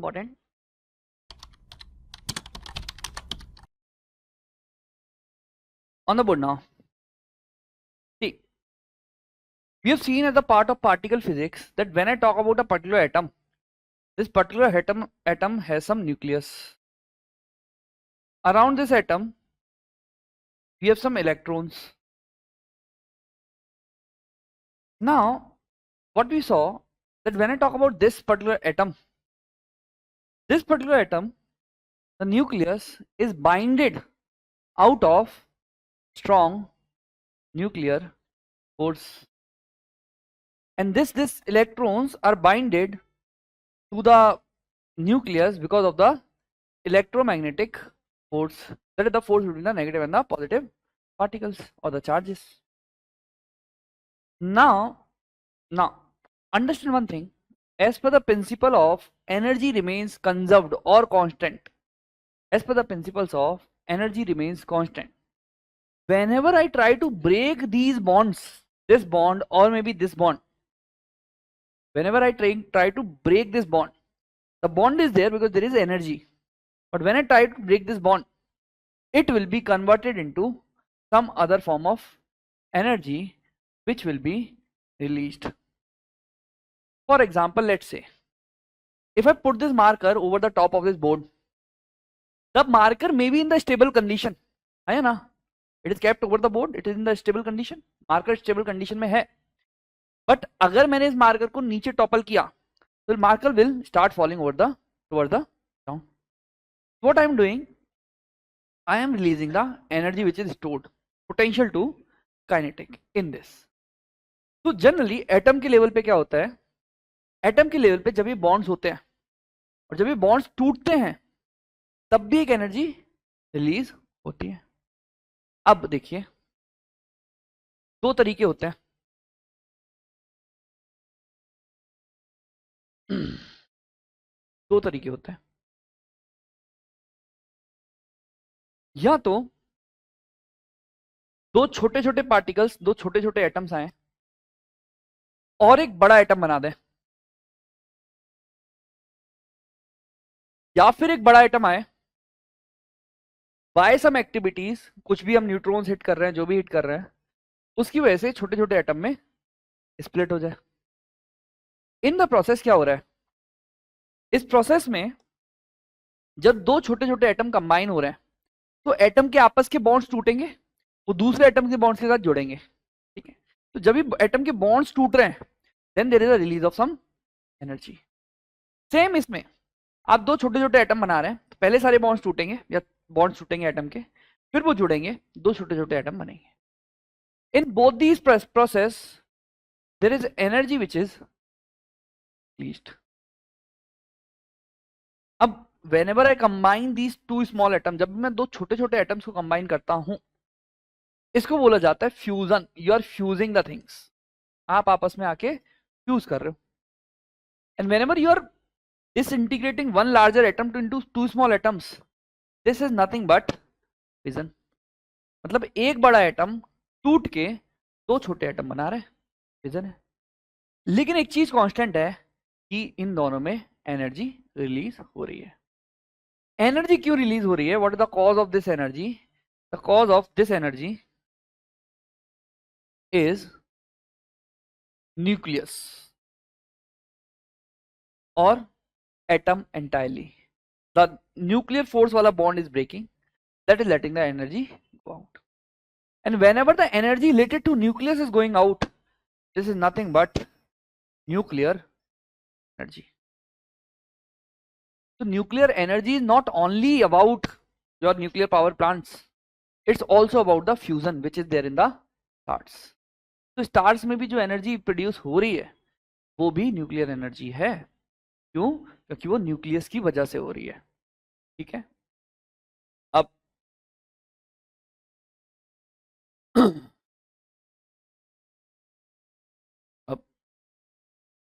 important. On the board now. See, we have seen as a part of particle physics that when I talk about a particular atom, this particular atom has some nucleus. Around this atom, we have some electrons. Now, what we saw that when I talk about this particular atom, the nucleus is binded out of strong nuclear force, and this electrons are binded to the nucleus because of the electromagnetic force, that is the force between the negative and the positive particles or the charges. Now understand one thing. As per the principle of energy remains conserved or constant, as per the principles of energy remains constant, whenever I try to break these bonds, this bond or maybe this bond, whenever I try to break this bond, the bond is there because there is energy, but when I try to break this bond, it will be converted into some other form of energy which will be released. For example, let's say if I put this marker over the top of this board, the marker may be in the stable condition, है ना? It is kept over the board, it is in the stable condition, marker stable condition में है. But अगर मैंने इस marker को नीचे topple किया, तो marker will start falling towards the ground. What I am doing, I am releasing the energy which is stored, potential to kinetic in this. तो जनरली एटम के लेवल पे क्या होता है, एटम के लेवल पे जब ये बॉन्ड्स होते हैं और जब ये बॉन्ड्स टूटते हैं तब भी एक एनर्जी रिलीज होती है. अब देखिए दो तरीके होते हैं. दो तरीके होते हैं. या तो दो छोटे छोटे पार्टिकल्स, दो छोटे छोटे एटम्स आए और एक बड़ा एटम बना दें, या फिर एक बड़ा एटम आए बाय सम एक्टिविटीज, कुछ भी हम न्यूट्रॉन्स हिट कर रहे हैं, जो भी हिट कर रहे हैं, उसकी वजह से छोटे छोटे एटम में स्प्लिट हो जाए. इन द प्रोसेस क्या हो रहा है, इस प्रोसेस में जब दो छोटे छोटे एटम कंबाइन हो रहे हैं तो एटम के आपस के बॉन्ड्स टूटेंगे, वो दूसरे एटम के बॉन्ड्स के साथ जुड़ेंगे. ठीक है, तो जब भी एटम के बॉन्ड्स टूट रहे हैं then there is a release of some energy. Same इसमें आप दो छोटे छोटे एटम बना रहे हैं, तो पहले सारे बॉन्ड्स टूटेंगे या बॉन्ड्स टूटेंगे एटम के, फिर वो जुड़ेंगे, दो छोटे छोटे एटम बनेंगे. In both these process there is energy which is released. अब whenever I combine these two small atoms, जब मैं दो छोटे छोटे एटम्स को कंबाइन करता हूं, इसको बोला जाता है fusion. You are fusing the things, आप आपस में आके फ्यूज कर रहे हो. And whenever you are disintegrating one larger atom into two small atoms, this is nothing but fission. मतलब एक बड़ा एटम टूट के दो छोटे एटम बना रहे हैं, फिजन है. लेकिन एक चीज कांस्टेंट है कि इन दोनों में एनर्जी रिलीज हो रही है. एनर्जी क्यों रिलीज हो रही है, what is the cause of this energy? The cause of this energy is nucleus और atom entirely. The nuclear force वाला bond is breaking, that is letting the energy go out. And whenever the energy related to nucleus is going out, this is nothing but nuclear energy. So nuclear energy is not only about your nuclear power plants, it's also about the fusion which is there in the stars. तो stars में भी जो energy produce हो रही है वो भी nuclear energy है. क्यों? क्योंकि वो न्यूक्लियस की वजह से हो रही है. ठीक है, अब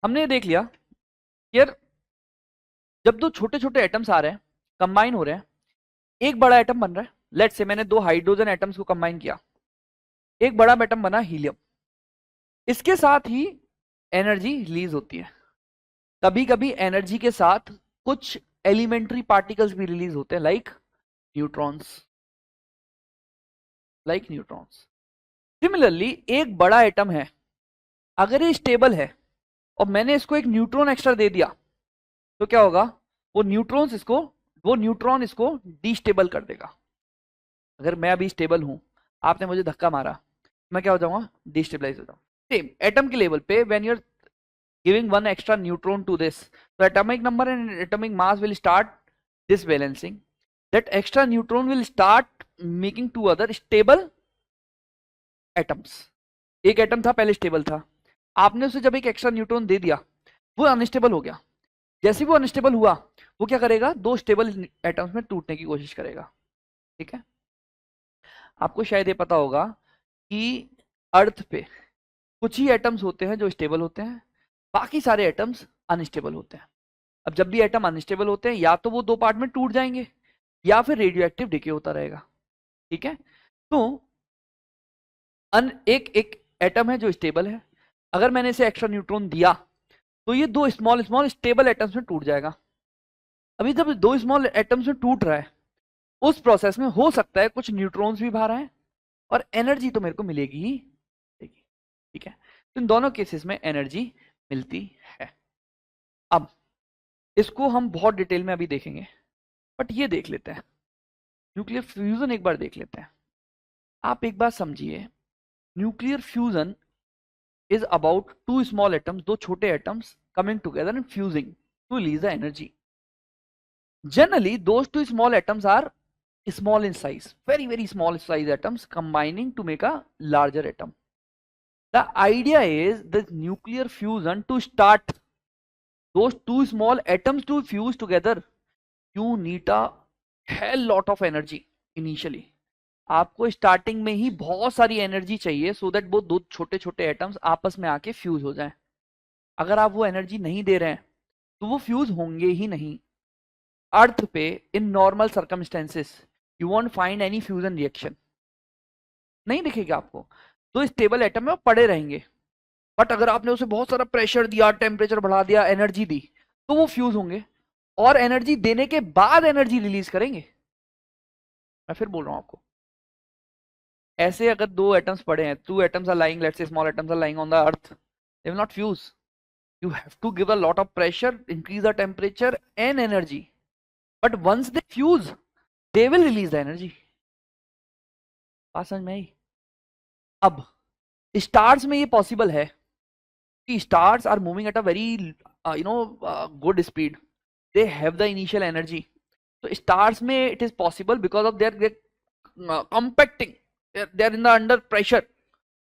हमने देख लिया यार, जब दो छोटे छोटे एटम्स आ रहे हैं, कंबाइन हो रहे हैं, एक बड़ा एटम बन रहा है. लेट्स से मैंने दो हाइड्रोजन एटम्स को कंबाइन किया, एक बड़ा एटम बना हीलियम. इसके साथ ही एनर्जी रिलीज होती है. कभी कभी एनर्जी के साथ कुछ एलिमेंट्री पार्टिकल्स भी रिलीज होते हैं, लाइक न्यूट्रॉन्स, सिमिलरली एक बड़ा एटम है, अगर ये स्टेबल है और मैंने इसको एक न्यूट्रॉन एक्स्ट्रा दे दिया तो क्या होगा, वो न्यूट्रॉन इसको डिस्टेबल कर देगा। अगर मैं अभी स्टेबल हूं, आपने मुझे धक्का मारा, मैं क्या हो जाऊंगा, डिस्टेबलाइज हो जाऊंगा। सेम एटम के लेवल पे when you are giving one extra neutron to this, so atomic number and atomic mass will start disbalancing. That extra neutron will start making two other stable atoms. एक atom था पहले stable था, आपने उसे जब एक extra neutron दे दिया, वो अनस्टेबल हो गया। जैसे वो अनस्टेबल हुआ, वो क्या करेगा, दो स्टेबल एटम्स में टूटने की कोशिश करेगा। ठीक है, आपको शायद ये पता होगा कि अर्थ पे कुछ ही एटम्स होते हैं जो स्टेबल होते हैं, बाकी सारे एटम्स अनस्टेबल होते हैं। अब जब भी एटम अनस्टेबल होते हैं, या तो वो दो पार्ट में टूट जाएंगे या फिर रेडियो एक्टिव डिके होता रहेगा। ठीक है, तो एक एटम है जो स्टेबल है, अगर मैंने इसे एक्स्ट्रा न्यूट्रॉन दिया तो ये दो स्मॉल स्मॉल स्टेबल एटम्स में टूट जाएगा। अभी जब दो स्मॉल एटम्स में टूट रहा है, उस प्रोसेस में हो सकता है कुछ न्यूट्रॉन्स भी बाहर आए और एनर्जी तो मेरे को मिलेगी ही। ठीक है, तो इन दोनों केसेस में एनर्जी मिलती है। अब इसको हम बहुत डिटेल में अभी देखेंगे, बट ये देख लेते हैं, न्यूक्लियर फ्यूजन एक बार देख लेते हैं। आप एक बात समझिए, nuclear fusion is about two small atoms, दो छोटे atoms coming together and fusing to release the energy. Generally those two small atoms are small in size, very small size atoms combining to make a larger atom. The idea is the nuclear fusion to start, those two small atoms to fuse together, you need a hell lot of energy initially. आपको starting में ही बहुत सारी energy चाहिए so that वो दो छोटे छोटे atoms आपस में आके फ्यूज हो जाएं। अगर आप वो एनर्जी नहीं दे रहे हैं तो वो फ्यूज होंगे ही नहीं। अर्थ पे in normal circumstances you want find any fusion reaction, नहीं दिखेगा आपको। तो स्टेबल एटम में पड़े रहेंगे, बट अगर आपने उसे बहुत सारा प्रेशर दिया, टेम्परेचर बढ़ा दिया, एनर्जी दी, तो वो फ्यूज होंगे और एनर्जी देने के बाद एनर्जी रिलीज करेंगे। मैं फिर बोल रहा हूं आपको, ऐसे अगर दो एटम्स पड़े हैं, two atoms are lying, let's say small atoms are lying on the earth, they will not fuse. You have to give a lot of pressure, increase the temperature and energy, but once they fuse they will release the energy. बात समझ में आई? अब stars में ये possible है कि stars are moving at a very good speed, they have the initial energy. तो stars में it is possible because of their compacting, they are in the under pressure,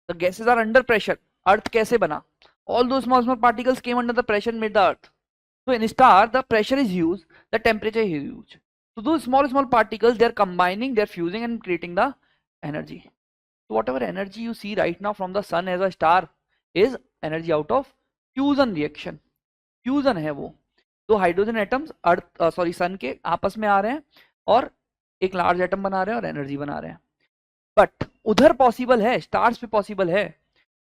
the gases are under pressure. Earth कैसे बना? All those small small particles came under the pressure made the earth. So in star the pressure is huge, the temperature is huge. So those small particles, they are combining, they are fusing and creating the energy. So whatever energy you see right now from the sun as a star is energy out of fusion reaction. Fusion है वो, दो hydrogen atoms अर्थ सन के आपस में आ रहे हैं और एक लार्ज एटम बना रहे हैं और एनर्जी बना रहे हैं। बट उधर पॉसिबल है, स्टार्स पे पॉसिबल है,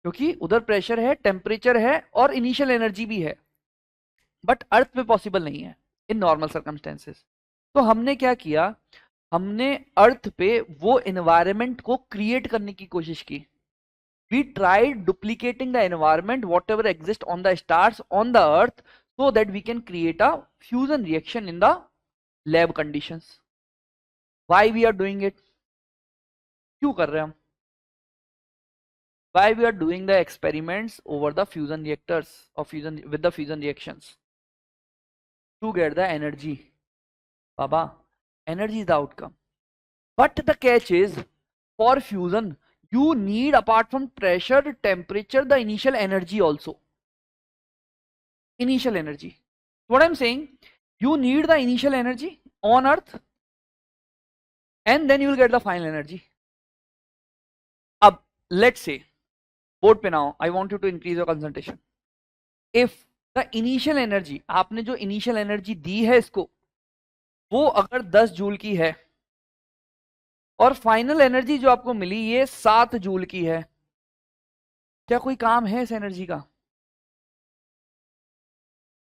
क्योंकि उधर प्रेशर है, टेम्परेचर है और इनिशियल एनर्जी भी है, बट अर्थ पे पॉसिबल नहीं है इन नॉर्मल सर्कमस्टेंसेस। तो हमने क्या किया, हमने अर्थ पे वो एनवायरनमेंट को क्रिएट करने की कोशिश की। We tried duplicating the environment what ever exist on the stars on the earth so that we can create a fusion reaction in the lab conditions. Why we are doing it? क्यों कर रहे हैं हम? Why we are doing the experiments over the fusion reactors or fusion with the fusion reactions? To get the energy. Baba, energy is the outcome. But the catch is, for fusion, you need apart from pressure, temperature, the initial energy also. Initial energy. What I'm saying, you need the initial energy on earth and then you will get the final energy. Ab, let's say, board पे now, I want you to increase your concentration. If the initial energy, आपने जो initial energy दी है इसको, वो अगर 10 joule की है और फाइनल एनर्जी जो आपको मिली ये 7 जूल की है, क्या कोई काम है इस एनर्जी का?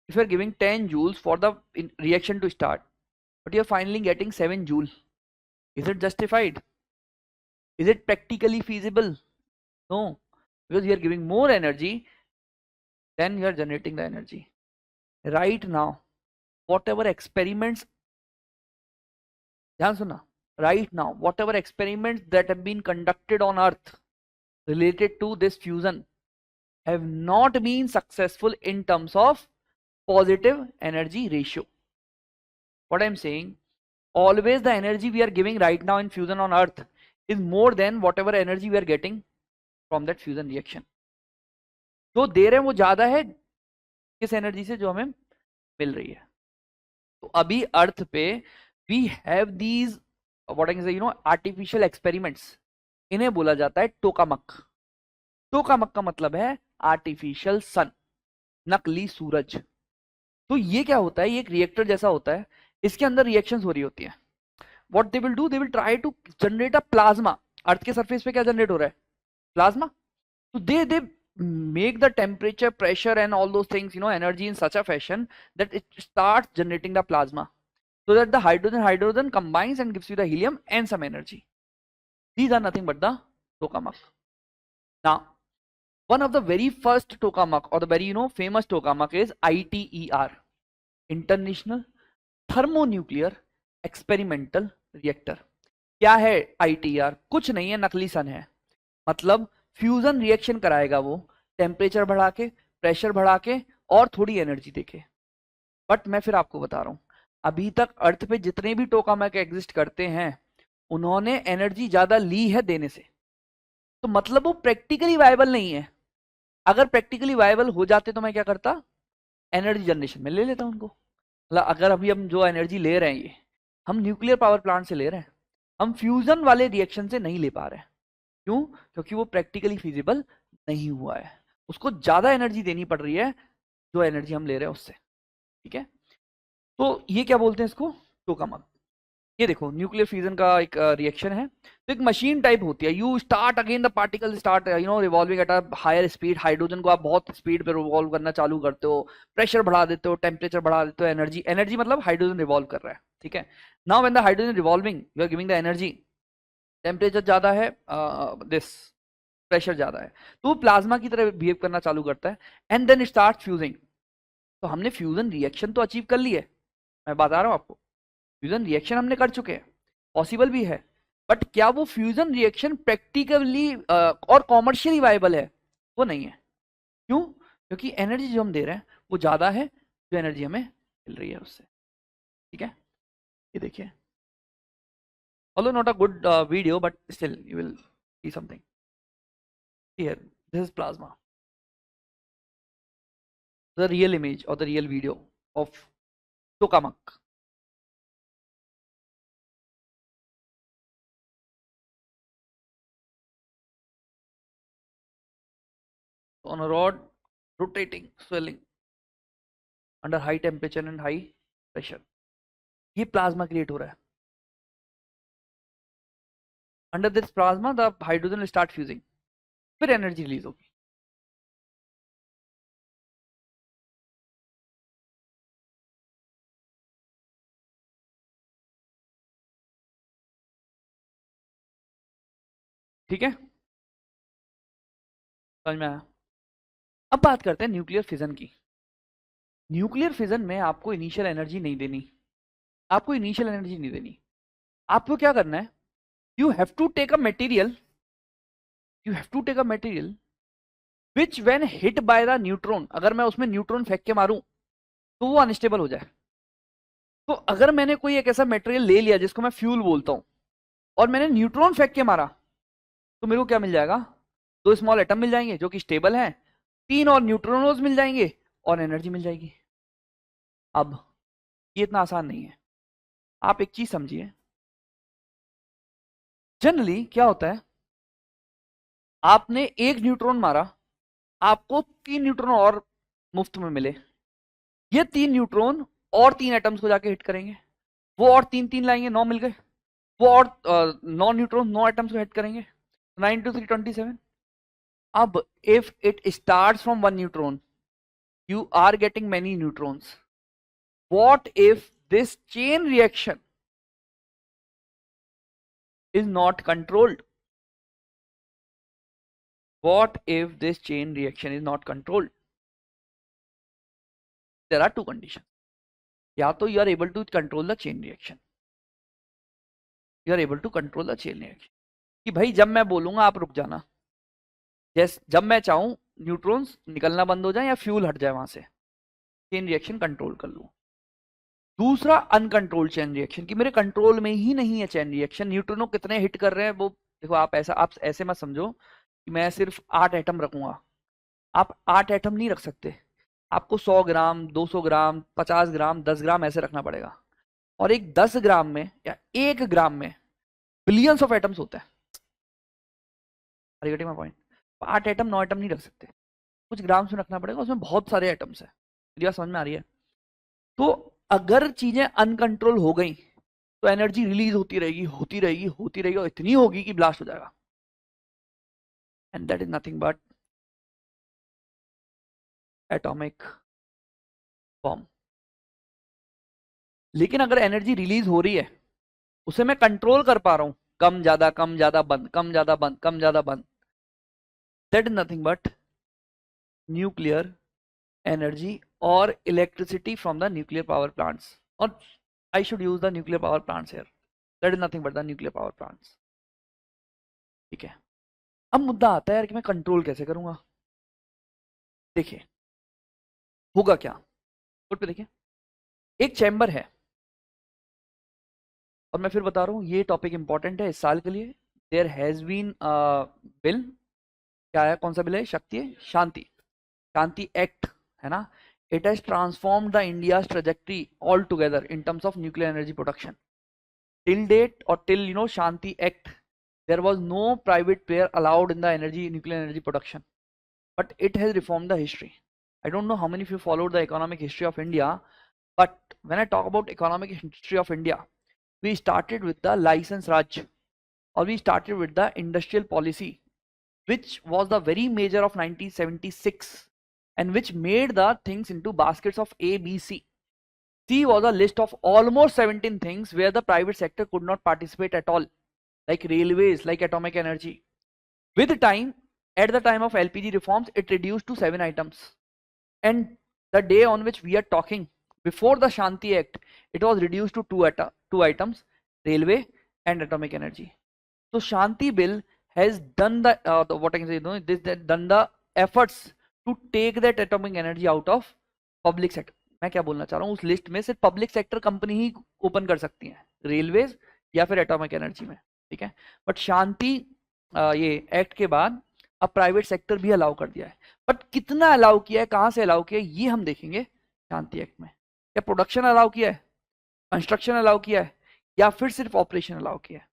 if you are giving 10 joules for the reaction to start, but you are finally getting 7 joule, is it justified? Is it practically feasible? No, because you are giving more energy than you are generating the energy. Right now, whatever experiments, ध्यान सुनना, right now, whatever experiments that have been conducted on Earth related to this fusion have not been successful in terms of positive energy ratio. What I'm saying, always the energy we are giving right now in fusion on Earth is more than whatever energy we are getting from that fusion reaction. जो दे रहे हैं वो ज्यादा है किस energy से जो हमें मिल रही है. तो अभी अर्थ पे we have these what I can say you know artificial experiments. इन्हें बोला जाता है टोकामक. टोकामक का मतलब है आर्टिफिशियल सन, नकली सूरज. तो ये क्या होता है, ये एक रिएक्टर जैसा होता है, इसके अंदर रिएक्शंस हो रही होती है. What they will do, they will try to generate a plasma. Earth के सरफेस पे क्या जनरेट हो रहा है, प्लाज्मा. तो दे make the temperature, pressure and all those things, energy in such a fashion that it starts generating the plasma, so that the hydrogen combines and gives you the helium and some energy. These are nothing but the tokamak. Now, one of the very first tokamak or the very famous tokamak is ITER, International Thermonuclear Experimental Reactor. क्या है ITER? कुछ नहीं है, नकली सन है. मतलब fusion reaction कराएगा वो, टेम्परेचर बढ़ा के, प्रेशर बढ़ा के और थोड़ी एनर्जी देके. बट मैं फिर आपको बता रहा हूं, अभी तक अर्थ पे जितने भी टोकामैक एग्जिस्ट करते हैं उन्होंने एनर्जी ज्यादा ली है देने से. तो मतलब वो प्रैक्टिकली वायबल नहीं है. अगर प्रैक्टिकली वायबल हो जाते तो मैं क्या करता, एनर्जी जनरेशन में ले लेता उनको. मतलब अगर अभी हम जो एनर्जी ले रहे हैं ये हम न्यूक्लियर पावर प्लांट से ले रहे हैं, हम फ्यूजन वाले रिएक्शन से नहीं ले पा रहे हैं. क्यों? क्योंकि वो प्रैक्टिकली फिजिबल नहीं हुआ है. उसको ज्यादा एनर्जी देनी पड़ रही है जो एनर्जी हम ले रहे हैं उससे. ठीक है, तो ये क्या बोलते हैं इसको, टोकामक. ये देखो न्यूक्लियर फ्यूजन का एक रिएक्शन है. तो एक मशीन टाइप होती है. You start again the particle start revolving at a higher speed. Hydrogen को आप बहुत स्पीड पे रिवॉल्व करना चालू करते हो, प्रेशर बढ़ा देते हो, टेम्परेचर बढ़ा देते हो, एनर्जी मतलब हाइड्रोजन रिवॉल्व कर रहा है. ठीक है, now when the hydrogen revolving you are giving the energy, temperature ज्यादा है, दिस प्रेशर ज्यादा है, तो वो प्लाज्मा की तरह बिहेव करना चालू करता है एंड देन स्टार्ट फ्यूजिंग. तो हमने फ्यूजन रिएक्शन तो अचीव कर ली है, मैं बता रहा हूं आपको, फ्यूजन रिएक्शन हमने कर चुके हैं, पॉसिबल भी है. बट क्या वो फ्यूजन रिएक्शन प्रैक्टिकली और कॉमर्शियली वायबल है? वो नहीं है. क्यों? क्योंकि एनर्जी जो हम दे रहे हैं वो ज्यादा है जो एनर्जी हमें मिल रही है उससे. ठीक है, ये देखिए, although not a good video, but still you will see something here. This is plasma, the real image or the real video of tokamak. On a rod, rotating, swelling under high temperature and high pressure. ये plasma create हो रहा है. Under this plasma the hydrogen will start fusing, फिर energy release होगी. ठीक है, समझ में आया? अब बात करते हैं न्यूक्लियर फिजन की. न्यूक्लियर फिजन में आपको इनिशियल एनर्जी नहीं देनी. आपको इनिशियल एनर्जी नहीं देनी. आपको क्या करना है, you have to take a material, which when hit by the neutron, अगर मैं उसमें न्यूट्रॉन फेंक के मारूं तो वो अनस्टेबल हो जाए. तो अगर मैंने कोई एक ऐसा मटेरियल ले लिया जिसको मैं फ्यूल बोलता हूं और मैंने न्यूट्रॉन फेंक के मारा, तो मेरे को क्या मिल जाएगा, 2 स्मॉल एटम मिल जाएंगे जो कि स्टेबल हैं, 3 और न्यूट्रॉनोज मिल जाएंगे और एनर्जी मिल जाएगी. अब ये इतना आसान नहीं है. आप एक चीज समझिए, जनरली क्या होता है, आपने एक न्यूट्रॉन मारा, आपको 3 न्यूट्रॉन और मुफ्त में मिले. ये 3 न्यूट्रॉन और 3 एटम्स को जाके हिट करेंगे, वो और 3 लाएंगे, 9 मिल गए. वो और 9 न्यूट्रॉन 9 एटम्स को हिट करेंगे, 9 × 3 = 27. अब if it starts from 1 neutron you are getting many neutrons. What if this chain reaction is not controlled? What if this chain reaction is not controlled? There are two conditions. या तो you are able to control the chain reaction. You are able to control the chain reaction. कि भाई जब मैं बोलूंगा आप रुक जाना, जैसे जब मैं चाहूं न्यूट्रॉन्स निकलना बंद हो जाए या फ्यूल हट जाए वहां से, चेन रिएक्शन कंट्रोल कर लूं. दूसरा अनकंट्रोल्ड चेन रिएक्शन कि मेरे कंट्रोल में ही नहीं है चेन रिएक्शन, न्यूट्रॉनों कितने हिट कर रहे हैं वो देखो. आप ऐसे मत समझो कि मैं सिर्फ 8 एटम रखूंगा. आप 8 एटम नहीं रख सकते, आपको 100 ग्राम 200 ग्राम 50 ग्राम 10 ग्राम ऐसे रखना पड़ेगा. और एक 10 ग्राम में या 1 ग्राम में बिलियंस ऑफ एटम्स होते हैं. Are you getting my point? 8 atom 9 atom नहीं रख सकते, कुछ ग्राम में रखना पड़ेगा, उसमें बहुत सारे एटम्स है. मेरी बात समझ में आ रही है? तो अगर चीजें अनकंट्रोल हो गई तो एनर्जी रिलीज होती रहेगी होती रहेगी होती रहेगी और इतनी होगी कि ब्लास्ट हो जाएगा. And that is nothing but atomic bomb. लेकिन अगर एनर्जी रिलीज हो रही है उसे मैं कंट्रोल कर पा रहा हूं, कम ज्यादा बंद, कम ज्यादा बंद, कम ज्यादा बंद, that is nothing but nuclear energy or electricity from the nuclear power plants, or I should use the nuclear power plants here. That is nothing but the nuclear power plants. ठीक है. अब मुद्दा आता है यार कि मैं कंट्रोल कैसे करूंगा. देखिए होगा क्या, बोर्ड पे देखिए. एक चैम्बर है और मैं फिर बता रहा हूं ये टॉपिक इंपॉर्टेंट है इस साल के लिए. देयर हैज बीन बिल, क्या है, कौन सा बिल है? शांति एक्ट है ना. It has transformed the India's trajectory altogether in terms of nuclear energy production. Till date or till Shanti Act, there was no private player allowed in the nuclear energy production. But it has reformed the history. I don't know how many of you followed the economic history of India, but when I talk about economic history of India, we started with the license Raj, or we started with the industrial policy, which was the very major of 1976. And which made the things into baskets of A, B, C. C was a list of almost 17 things where the private sector could not participate at all, like railways, like atomic energy. With time, at the time of LPG reforms, it reduced to 7 items. And the day on which we are talking, before the Shanti Act, it was reduced to 2 items, railway and atomic energy. So Shanti Bill has done what I can say, done the efforts to take that atomic energy out of public sector. मैं क्या बोलना चाह रहा हूँ, उस list में सिर्फ public sector company ही open कर सकती हैं, रेलवेज या फिर एटॉमिक एनर्जी में. ठीक है. बट शांति ये एक्ट के बाद अब प्राइवेट सेक्टर भी अलाउ कर दिया है. बट कितना अलाउ किया है, कहां से अलाउ किया है, ये हम देखेंगे शांति एक्ट में. क्या प्रोडक्शन अलाउ किया है, कंस्ट्रक्शन अलाउ किया है, या फिर सिर्फ ऑपरेशन अलाउ किया है?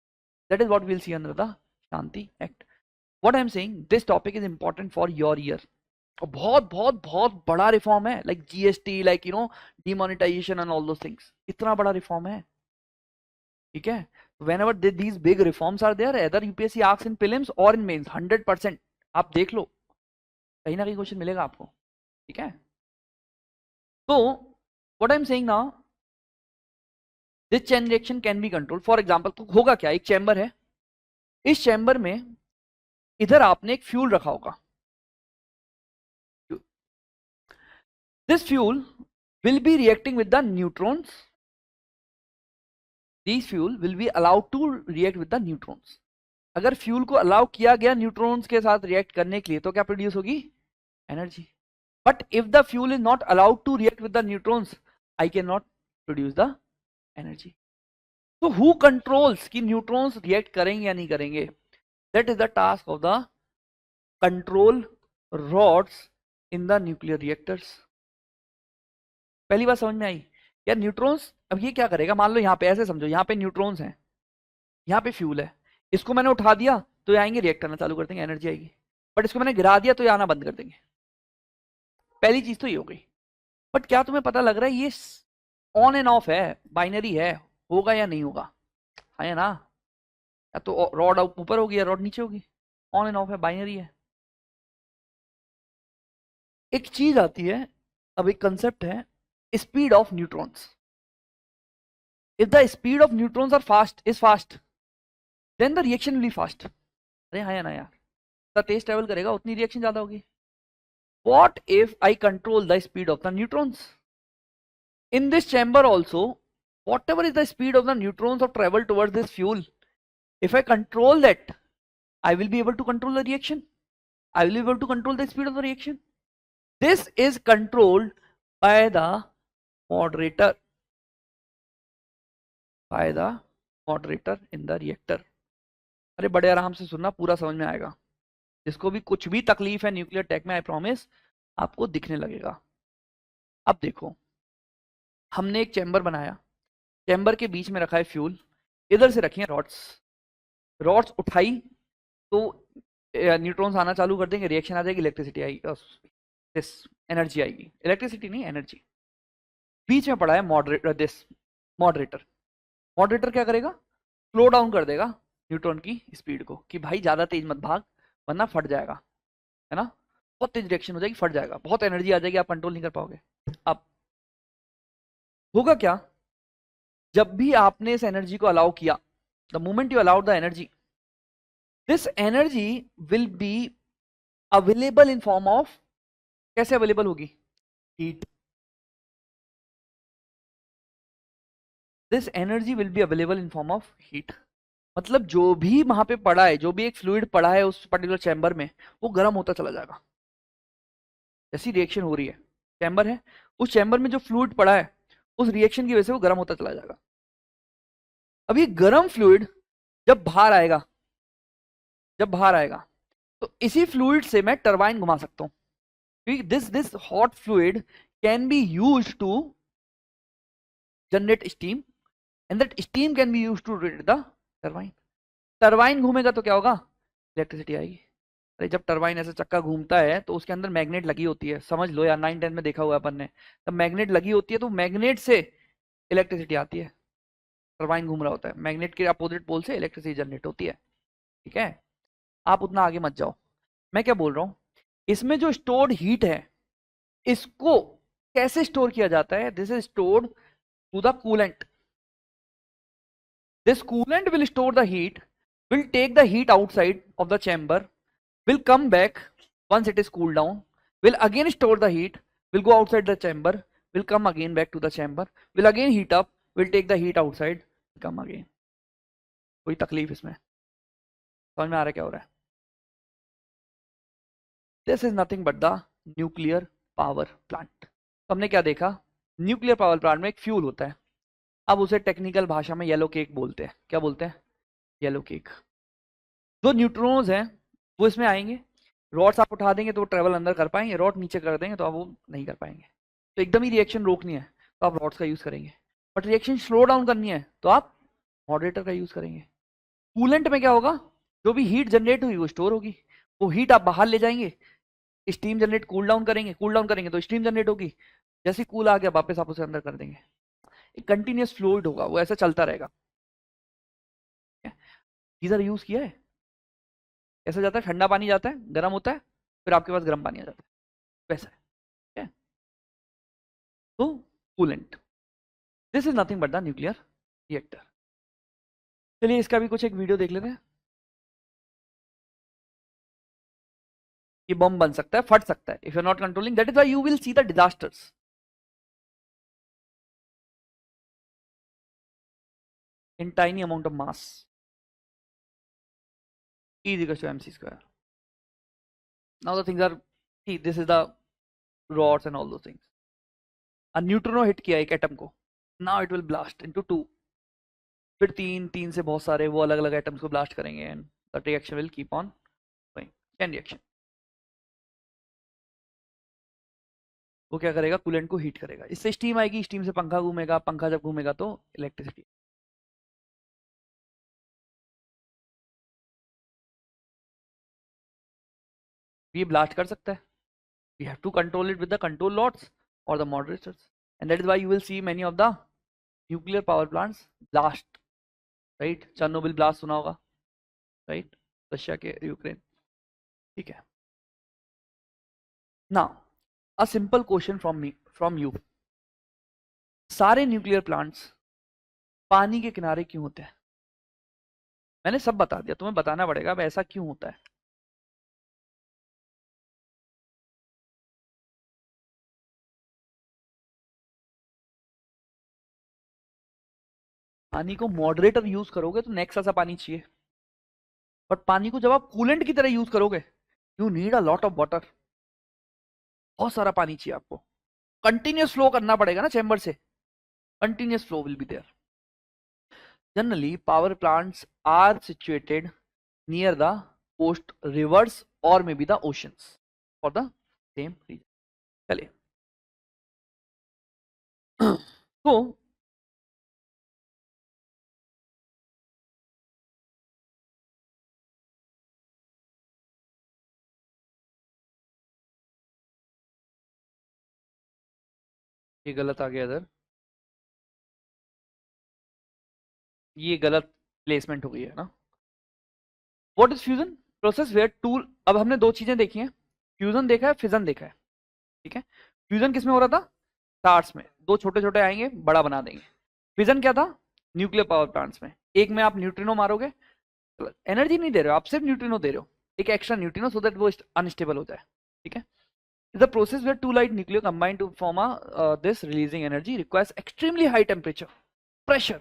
That is what we will see under the Shanti act. What I am saying, this topic is important for your year. बहुत बहुत बहुत बड़ा रिफॉर्म है, like GST, like demonetization and all those things. इतना बड़ा reform है. ठीक है. whenever these big reforms are there, either UPSC asks in prelims or in mains, 100% आप देख लो कहीं ना कहीं क्वेश्चन मिलेगा आपको. ठीक है. तो what I am saying now, this chain reaction can be control. For example तो होगा क्या, एक चैम्बर है, इस चैम्बर में इधर आपने एक फ्यूल रखा होगा. This fuel will be reacting with the neutrons. These fuel will be allowed to react with the neutrons. अगर फ्यूल को अलाउ किया गया न्यूट्रॉन्स के साथ रिएक्ट करने के लिए तो क्या प्रोड्यूस होगी? Energy. But if the fuel is not allowed to react with the neutrons, I can not produce the energy. तो हु कंट्रोल्स कि न्यूट्रॉन्स रिएक्ट करेंगे या नहीं करेंगे? That is the task of the control rods in the nuclear reactors. पहली बात समझ में आई यार. न्यूट्रॉन्स अब ये क्या करेगा, मान लो यहाँ पे ऐसे समझो, यहाँ पे न्यूट्रॉन्स हैं, यहाँ पे फ्यूल है, इसको मैंने उठा दिया तो ये आएंगे रिएक्ट करना चालू कर देंगे, एनर्जी आएगी. बट इसको मैंने गिरा दिया तो ये आना बंद कर देंगे. पहली चीज तो ये हो गई. बट क्या तुम्हें पता लग रहा है ये ऑन एंड ऑफ है, बाइनरी है, होगा या नहीं होगा? है ना. या तो रॉड ऊपर होगी या रॉड नीचे होगी. ऑन एंड ऑफ है, बाइनरी है. एक चीज आती है अब एक कंसेप्ट है speed of neutrons. If the speed of neutrons are fast is fast, then the reaction will be fast. अरे हाँ या ना यार, जितना तेज ट्रेवल करेगा उतनी रिएक्शन ज्यादा होगी. What if I control the speed of the neutrons? In this chamber also, whatever is the speed of the neutrons of travel towards this fuel, if I control that, I will be able to control the reaction. I will be able to control the speed of the reaction. This is controlled by the moderator. By the moderator in the reactor. अरे बड़े आराम से सुनना, पूरा समझ में आएगा. जिसको भी कुछ भी तकलीफ है न्यूक्लियर टेक में, आई प्रॉमिस आपको दिखने लगेगा. अब देखो, हमने एक चैम्बर बनाया, चैम्बर के बीच में रखा है फ्यूल, इधर से रखी है रॉड्स. रॉड्स उठाई तो न्यूट्रॉन्स आना चालू कर देंगे, रिएक्शन आ जाएगी, इलेक्ट्रिसिटी आएगी, एनर्जी आएगी. इलेक्ट्रिसिटी नहीं, एनर्जी. बीच में पड़ा है मॉडरेटर. मॉडरेटर क्या करेगा? स्लो डाउन कर देगा न्यूट्रॉन की स्पीड को, कि भाई ज्यादा तेज मत भाग वरना फट जाएगा, है ना. बहुत तेज रिएक्शन हो जाएगी, फट जाएगा, बहुत एनर्जी आ जाएगी, आप कंट्रोल नहीं कर पाओगे. अब होगा क्या, जब भी आपने इस एनर्जी को अलाउ किया, the moment you allowed the energy, this energy will be available in form of, कैसे अवेलेबल होगी? Heat. This energy will be available in form of heat. मतलब जो भी वहां पे पड़ा है, जो भी एक फ्लूइड पड़ा है उस पर्टिकुलर चैम्बर में, वो गर्म होता चला जाएगा. जैसी रिएक्शन हो रही है, चैम्बर है, उस चैम्बर में जो फ्लूइड पड़ा है उस रिएक्शन की वजह से वो गर्म होता चला जाएगा. अब ये गर्म फ्लूइड जब बाहर आएगा, तो इसी फ्लूइड से मैं टरबाइन घुमा सकता हूं. This hot fluid can be used to generate steam, and that steam can be used to rotate the turbine. Turbine घूमेगा तो क्या होगा? इलेक्ट्रिसिटी आएगी. अरे जब टरबाइन ऐसा चक्का घूमता है तो उसके अंदर मैग्नेट लगी होती है, समझ लो यार, 9-10 में देखा हुआ अपन ने. तब मैग्नेट लगी होती है तो मैग्नेट से इलेक्ट्रिसिटी आती है. टरबाइन घूम रहा होता है, मैग्नेट के अपोजिट पोल से इलेक्ट्रिसिटी जनरेट होती है. ठीक है, आप उतना आगे मत जाओ. मैं क्या बोल रहा हूं, इसमें जो स्टोर्ड हीट है, इसको कैसे स्टोर किया जाता है? This is stored through the coolant. This coolant will store the heat, will take the heat outside of the chamber, will come back once it is cooled down, will again store the heat, will go outside the chamber, will come again back to the chamber, will again heat up, will take the heat outside, come again. कोई तकलीफ इसमें? समझ में आ रहा है क्या हो रहा है? This is nothing but the nuclear power plant. तो हमने क्या देखा, न्यूक्लियर पावर प्लांट में एक फ्यूल होता है. अब उसे टेक्निकल भाषा में येलो केक बोलते हैं. क्या बोलते हैं? Yellow cake. जो न्यूट्रॉन्स हैं वो इसमें आएंगे, रॉड्स आप उठा देंगे तो वो ट्रेवल अंदर कर पाएंगे, रॉड नीचे कर देंगे तो आप वो नहीं कर पाएंगे. तो एकदम ही रिएक्शन रोकनी है तो आप रॉड्स का यूज करेंगे, बट रिएक्शन स्लो डाउन करनी है तो आप मॉडरेटर का यूज करेंगे. कूलेंट में क्या होगा, जो भी हीट जनरेट हुई वो स्टोर होगी, वो हीट आप बाहर ले जाएंगे, स्टीम जनरेट, कूल डाउन करेंगे तो स्टीम जनरेट होगी, जैसे कूल आ गया वापस आप उसे अंदर कर देंगे. एक कंटिन्यूस फ्लूइड होगा, वो ऐसा चलता रहेगा. गीजर यूज किया है? ऐसा जाता है, ठंडा पानी जाता है, गर्म होता है, फिर आपके पास गर्म पानी आ जाता है, वैसा है. तो coolant, this is nothing but the nuclear reactor. चलिए इसका भी कुछ एक वीडियो देख लेते हैं. ये बम बन सकता है, फट सकता है, if you are not controlling, that is why you will see the disasters. In tiny amount of mass, E is equals to mc square. Now the things are, see, this is the rods and all those things. A neutrino hit किया एक atom को, now it will blast into 2, फिर 3 से बहुत सारे वो अलग अलग एटम्स को ब्लास्ट करेंगे, and the reaction will keep on going. chain reaction. वो क्या करेगा, कूलेंट को हीट करेगा, इससे स्टीम आएगी, स्टीम से पंखा घूमेगा, पंखा जब घूमेगा तो इलेक्ट्रिसिटी. ये ब्लास्ट कर सकता है. We have to control it with the control lots or the moderators, and that is why you will see many of the nuclear power plants blast, right? Chernobyl blast सुना होगा, right? Russia के Ukraine. ठीक है. Now a simple question from you, सारे nuclear plants पानी के किनारे क्यों होते हैं? मैंने सब बता दिया, तुम्हें बताना पड़ेगा अब ऐसा क्यों होता है। पानी को मॉडरेटर यूज करोगे तो नेक्स्ट ऐसा पानी चाहिए, बट पानी को जब आप कूलेंट की तरह यूज करोगे, you need a lot of water, बहुत सारा पानी चाहिए आपको, कंटिन्यूस फ्लो करना पड़ेगा ना चैम्बर से, continuous flow will be there. Generally power plants are situated near the coast, rivers or maybe the oceans for the same reason. चलिए तो ये गलत आ गया इधर, ये गलत प्लेसमेंट हो गई है ना। What is fusion? Process where tool, अब हमने दो चीजें देखी हैं, फ्यूजन देखा है, फिजन देखा है, ठीक है। फ्यूजन किसमें हो रहा था? स्टार्स में, दो छोटे छोटे आएंगे बड़ा बना देंगे। फिजन क्या था? न्यूक्लियर पावर प्लांट्स में, एक में आप न्यूट्रिनो मारोगे, एनर्जी नहीं दे रहे हो आप, सिर्फ न्यूट्रिनो दे रहे हो, एक एक्स्ट्रा न्यूट्रिनो, सो दैट वो अनस्टेबल हो जाए, ठीक है। The process where two light nuclei combine to form this releasing energy requires extremely high temperature, pressure,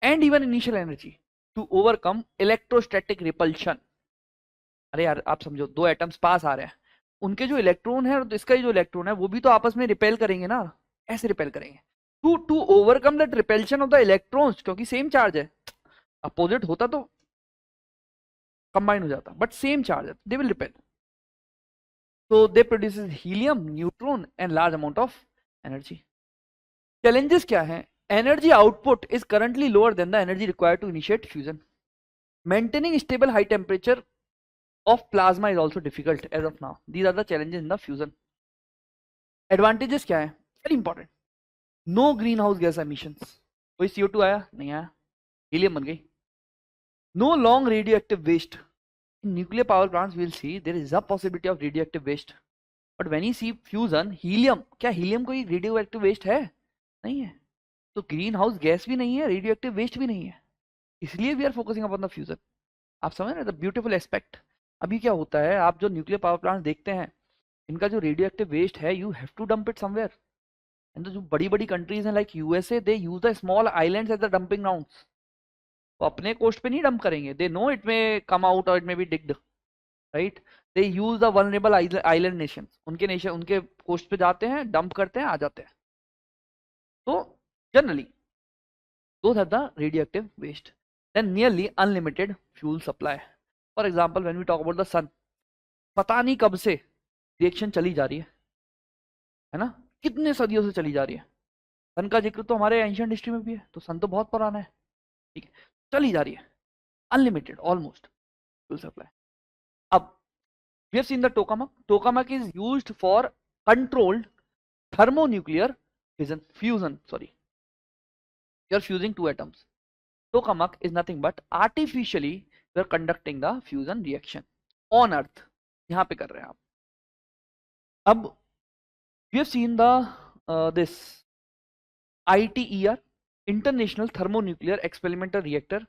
and even initial energy to overcome electrostatic repulsion. अरे यार आप समझो, दो एटम्स पास आ रहे हैं, उनके जो इलेक्ट्रॉन है और इसका जो इलेक्ट्रॉन है वो भी तो आपस में रिपेल करेंगे ना, ऐसे रिपेल करेंगे to to overcome that repulsion of the electrons, क्योंकि सेम चार्ज है, अपोजिट होता तो कंबाइन हो जाता, बट सेम चार्ज है, they will repel, so they produces helium, neutron and large amount of energy. Challenges क्या हैं? Energy output is currently lower than the energy required to initiate fusion. Maintaining stable high temperature of plasma is also difficult as of now. These are the challenges in the fusion. Advantages क्या हैं? Very important. No greenhouse gas emissions. कोई CO2 आया? नहीं आया, helium बन गई. No long radioactive waste. In nuclear power plants we'll see there is a possibility of radioactive waste. But when you see fusion, helium, क्या helium कोई radio active waste है? नहीं है, तो ग्रीन हाउस गैस भी नहीं है, रेडियो एक्टिव वेस्ट भी नहीं है, इसलिए we are focusing upon the fusion. आप समझ रहे हैं द ब्यूटीफुल एस्पेक्ट। अभी क्या होता है, आप जो न्यूक्लियर पावर प्लांट देखते हैं, इनका जो रेडियो एक्टिव वेस्ट है, you have to dump it somewhere, and जो बड़ी बड़ी कंट्रीज हैं like USA, they use the small islands as the dumping grounds. वो अपने कोस्ट पे नहीं डंप करेंगे, दे know it may come out और it may be digged, right. They use the vulnerable island nation, उनके नेशन उनके coast पे जाते हैं, डंप करते हैं, आ जाते हैं। तो generally those are the radioactive waste. Then nearly unlimited fuel supply. For example, when we talk about the sun, पता नहीं कब से रिएक्शन चली जा रही है ना, कितने सदियों से चली जा रही है। सन का जिक्र तो हमारे एंशिएंट हिस्ट्री में भी है, तो सन तो बहुत पुराना है, ठीक है, चली जा रही है, अनलिमिटेड ऑलमोस्ट फ्यूल सप्लाई। अब we have seen the tokamak. Tokamak is used for controlled thermonuclear fusion. Sorry, you are fusing two atoms. Tokamak is nothing but artificially you are conducting the fusion reaction on Earth. यहाँ पे कर रहे हैं आप। अब we have seen the this ITER, International Thermonuclear Experimental Reactor.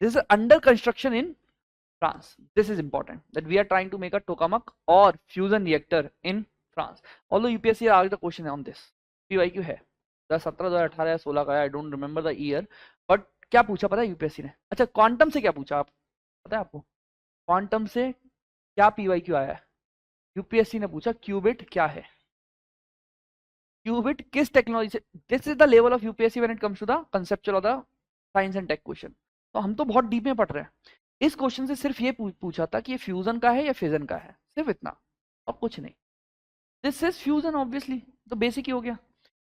This is under construction in France. This is important that we are trying to make a tokamak or fusion reactor in France. Although UPSC asked the question on this, PYQ है 2017, 2018 या 16 का, I don't remember the year, but क्या पूछा पता है UPSC ने? अच्छा, quantum से क्या पूछा आप पता है आपको? क्वांटम से क्या PYQ आया है? यूपीएससी ने पूछा क्यूबिट क्या है, क्यूबिट किस टेक्नोलॉजी से। This is the level of UPSC when it comes to the conceptual of the science and tech question. तो हम तो बहुत डीप में पढ़ रहे हैं, इस क्वेश्चन से सिर्फ ये पूछा था कि ये फ्यूजन का है या फिजन का है, सिर्फ इतना और कुछ नहीं। दिस इज फ्यूजन ऑब्वियसली, तो बेसिक ही हो गया।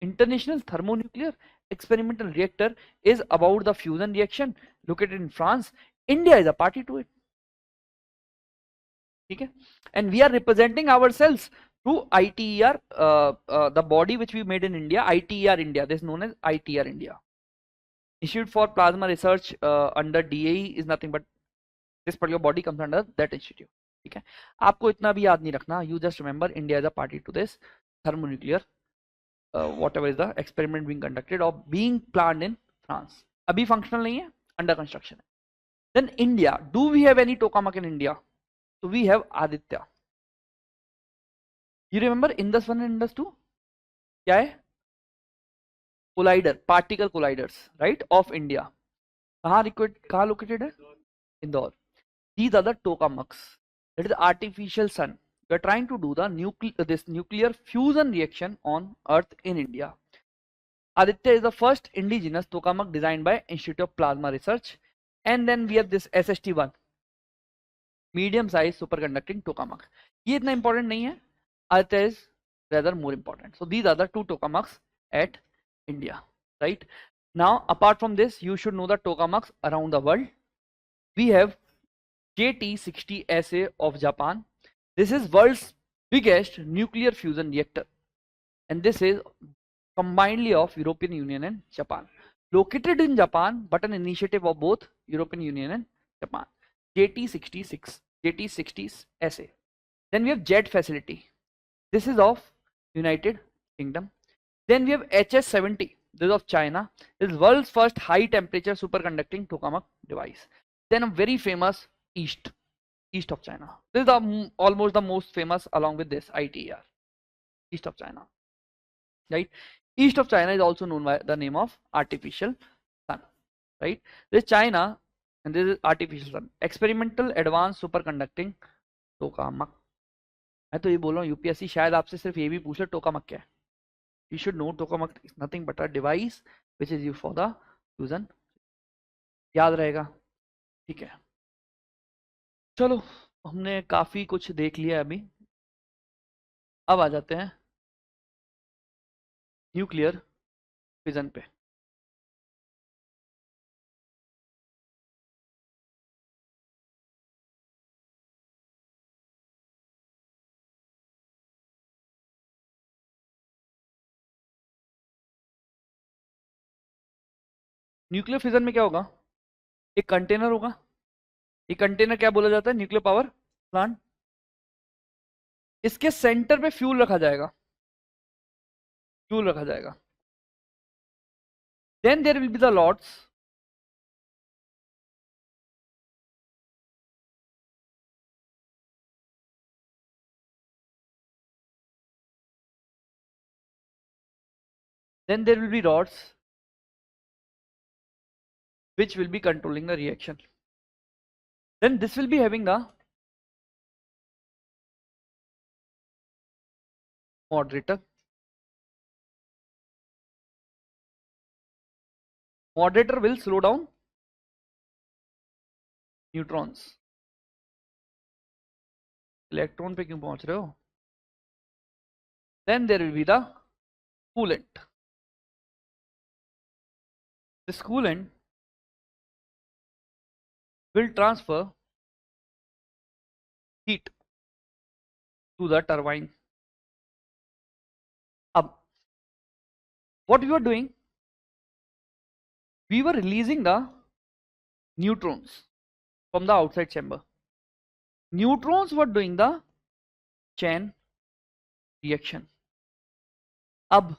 International thermonuclear experimental reactor is about the fusion reaction located in France, India is a party to it, ठीक है। And we are representing ourselves through ITER, the body which we made in India, ITER India, this is known as ITER India. Institute for Plasma Research under DAE is nothing but this particular body comes under that institute, ठीक है। आपको इतना भी याद नहीं रखना, you just remember India is a party to this thermonuclear whatever is the experiment being conducted or being planned in France. अभी functional नहीं है, under construction है. Then India, do we have any tokamak in India? So we have Aditya. You remember Indus 1 and Indus 2? क्या है? Collider, particle colliders, right, of India. कहाँ located है? Indore. These are the tokamaks. That is the artificial sun. We are trying to do the nuclear fusion reaction on Earth in India. Aditya is the first indigenous tokamak designed by Institute of Plasma Research. And then we have this SST1, medium size superconducting tokamak. ये इतना important नहीं है. Aditya is rather more important. So these are the two tokamaks at India, right? Now, apart from this, you should know the tokamaks around the world. We have JT60SA of Japan. This is world's biggest nuclear fusion reactor, and this is combinedly of European Union and Japan. Located in Japan, but an initiative of both European Union and Japan. JT60SA. Then we have JET facility. This is of United Kingdom. Then we have HS70. This is of China. This is world's first high temperature superconducting tokamak device. Then a very famous east of China. This is the almost the most famous along with this ITER. East of China, right? East of China is also known by the name of artificial sun, right? This is China and this is artificial sun. Experimental advanced superconducting tokamak. मैं तो ये बोल रहा हूँ UPSC शायद आपसे सिर्फ ये भी पूछ ले टोकामक क्या है. You should know tokamak is nothing but a device which is used for the fusion. याद रहेगा, ठीक है. चलो हमने काफी कुछ देख लिया अभी. अब आ जाते हैं न्यूक्लियर फिजन पे. न्यूक्लियर फिजन में क्या होगा? एक कंटेनर होगा. ये कंटेनर क्या बोला जाता है? Nuclear power plant. इसके सेंटर पे फ्यूल रखा जाएगा. Then there will be the lots. Then there will be rods which will be controlling the reaction. Then this will be having a moderator. Moderator will slow down neutrons. Electron पे क्यों पहुंच रहे हो? Then there will be the coolant. This coolant will transfer heat to the turbine. Up. What we were doing? We were releasing the neutrons from the outside chamber. Neutrons were doing the chain reaction. Ab,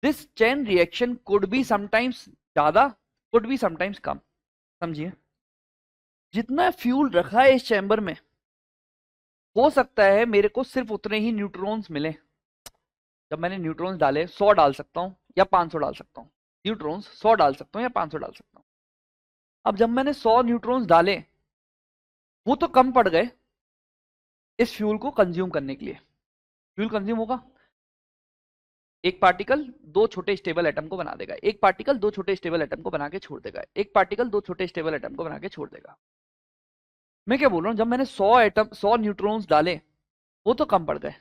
this chain reaction could be sometimes ज़्यादा, could be sometimes कम. समझिए, जितना fuel रखा है इस chamber में, हो सकता है मेरे को सिर्फ उतने ही न्यूट्रॉन्स मिले. जब मैंने न्यूट्रॉन्स डाले 100 डाल सकता हूँ या 500 डाल सकता हूँ. न्यूट्रॉन्स 100 डाल सकता हूँ या 500 डाल सकता हूँ. अब जब मैंने 100 न्यूट्रॉन्स डाले, वो तो कम पड़ गए इस फ्यूल को कंज्यूम करने के लिए. फ्यूल कंज्यूम होगा. एक पार्टिकल दो छोटे स्टेबल एटम को बना देगा. एक पार्टिकल दो छोटे स्टेबल एटम को बना के छोड़ देगा. एक पार्टिकल दो छोटे स्टेबल एटम को बना के छोड़ देगा. मैं क्या बोल रहा हूँ? जब मैंने 100 न्यूट्रॉन्स डाले, वो तो कम पड़ गए.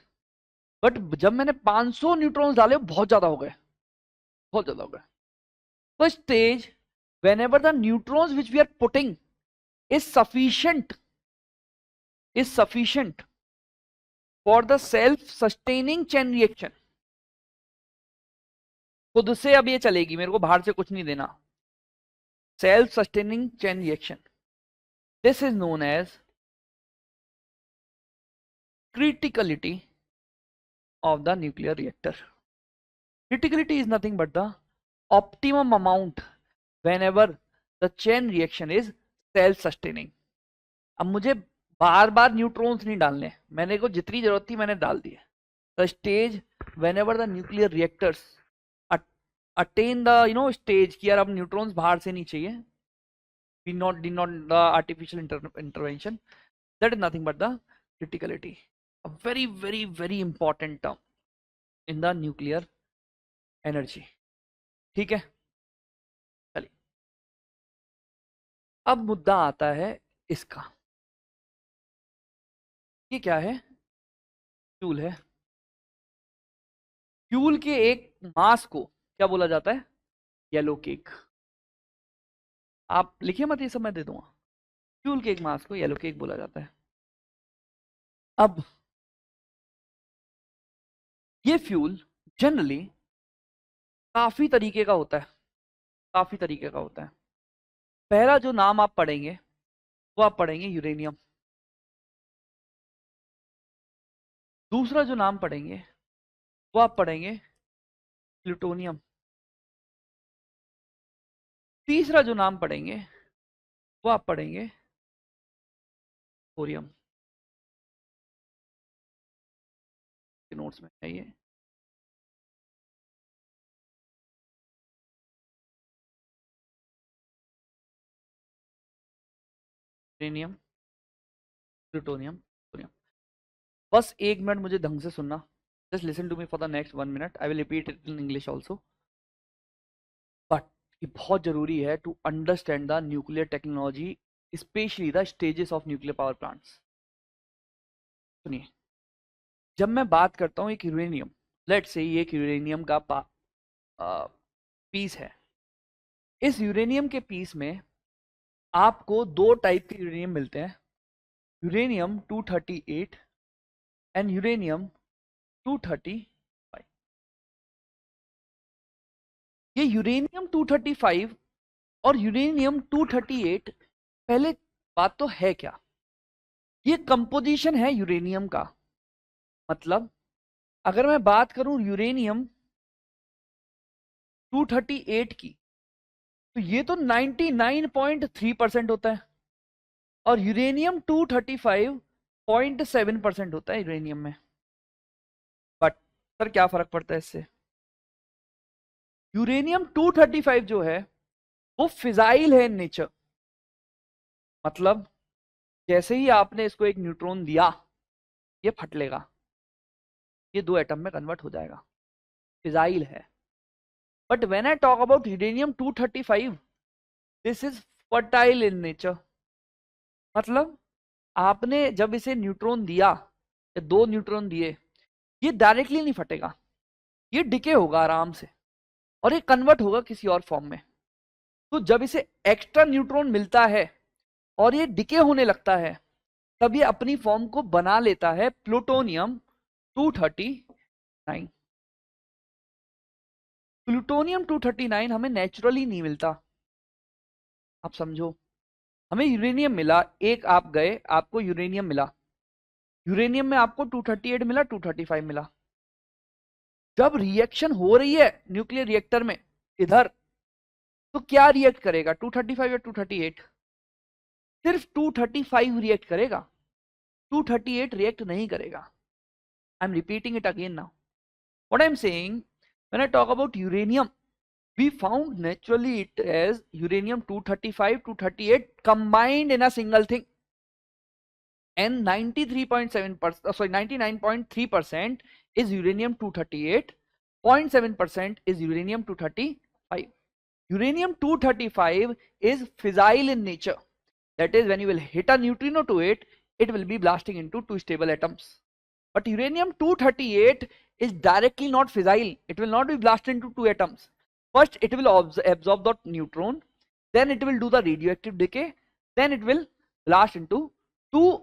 बट जब मैंने 500 न्यूट्रॉन्स डाले, बहुत ज्यादा हो गए. तो stage whenever the neutrons which we are putting is sufficient for the self sustaining chain reaction. खुद से अब ये चलेगी, मेरे को बाहर से कुछ नहीं देना. Self sustaining chain reaction. This is known as criticality of the nuclear reactor. Criticality is nothing but the optimum amount whenever the chain reaction is self sustaining. अब मुझे बार बार न्यूट्रॉन्स नहीं डालने, मैंने को जितनी जरूरत थी मैंने डाल दिए. The stage whenever the nuclear reactors attain the stage कि यार अब न्यूट्रॉन्स बाहर से नहीं चाहिए, did not the artificial intervention, that is nothing but the criticality, a very very very important term in the nuclear energy. ठीक है, चलिए अब मुद्दा आता है इसका. ये क्या है? फ्यूल है. फ्यूल के एक मास को क्या बोला जाता है? Yellow cake. आप लिखिए मत, ये सब मैं दे दूंगा. फ्यूल के एक मास को येलो केक बोला जाता है. अब ये फ्यूल जनरली काफी तरीके का होता है, काफी तरीके का होता है. पहला जो नाम आप पढ़ेंगे वो आप पढ़ेंगे यूरेनियम. दूसरा जो नाम पढ़ेंगे वो आप पढ़ेंगे प्लूटोनियम. तीसरा जो नाम पढ़ेंगे वो आप पढ़ेंगे थोरियम. नोट्स में है ये. Uranium, plutonium, thorium. बस एक मिनट मुझे ढंग से सुनना. Just listen to me for the next 1 minute. I will repeat it in English also. But ये बहुत जरूरी है to understand the nuclear technology, specially the stages of nuclear power plants. सुनिए, जब मैं बात करता हूँ एक यूरेनियम, लेट्स से ये एक यूरेनियम का पीस है. इस यूरेनियम के पीस में आपको दो टाइप के यूरेनियम मिलते हैं, यूरेनियम 238 एंड यूरेनियम 235. ये यूरेनियम 235 और यूरेनियम 238, पहले बात तो है क्या? ये कंपोजिशन है यूरेनियम का. मतलब अगर मैं बात करूं यूरेनियम 238 की, तो ये तो 99.3% होता है और यूरेनियम 235.7% होता है यूरेनियम में. बट सर क्या फर्क पड़ता है इससे? यूरेनियम 235 जो है वो फिजाइल है इन नेचर. मतलब जैसे ही आपने इसको एक न्यूट्रॉन दिया, ये फट लेगा, ये दो एटम में कन्वर्ट हो जाएगा, फिजाइल है. But when I talk about uranium 235, this is fertile in nature. मतलब आपने जब इसे न्यूट्रॉन दिया या दो न्यूट्रॉन दिए, ये डायरेक्टली नहीं फटेगा, ये डिके होगा आराम से और ये कन्वर्ट होगा किसी और फॉर्म में. तो जब इसे एक्स्ट्रा न्यूट्रॉन मिलता है और ये डिके होने लगता है, तब ये अपनी फॉर्म को बना लेता है प्लूटोनियम 239. प्लूटोनियम 239 हमें नेचुरली नहीं मिलता. आप समझो, हमें यूरेनियम मिला, एक आप गए, आपको यूरेनियम मिला, यूरेनियम में आपको 238 मिला, 235 मिला. जब रिएक्शन हो रही है न्यूक्लियर रिएक्टर में इधर, तो क्या रिएक्ट करेगा, 235 या 238? सिर्फ 235 रिएक्ट करेगा, 238 रिएक्ट नहीं करेगा. I am repeating it again now. What I am saying, when I talk about uranium, we found naturally it as uranium 235 238 combined in a single thing, and 93.7%, sorry, 99.3% is uranium 238, 0.7% is uranium 235. Uranium 235 is fissile in nature. That is, when you will hit a neutrino to it, it will be blasting into two stable atoms. But uranium 238 is directly not fissile. It will not be blasted into two atoms. First, it will absorb the neutron, then it will do the radioactive decay, then it will blast into two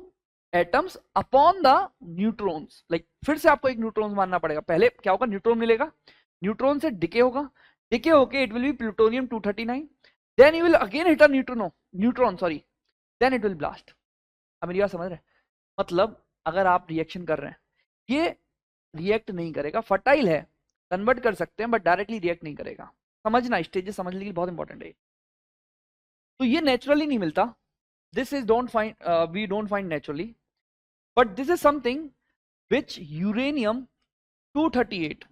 atoms upon the neutrons. Like फिर से आपको एक neutron मानना पड़ेगा. पहले क्या होगा, neutron मिलेगा, न्यूट्रॉन से डिके होगा, डिके होके it will be plutonium 239, then you will again hit a neutron, sorry, then it will blast. अब मेरी बात समझ रहे हैं? मतलब अगर आप रिएक्शन कर रहे हैं, ये रिएक्ट नहीं करेगा, फर्टाइल है, कन्वर्ट कर सकते हैं बट डायरेक्टली रिएक्ट नहीं करेगा। समझना, स्टेजेस समझने के लिए बहुत इंपॉर्टेंट है। तो ये नेचुरली नहीं मिलता, this is don't find, we don't find naturally, but this is something which uranium 238,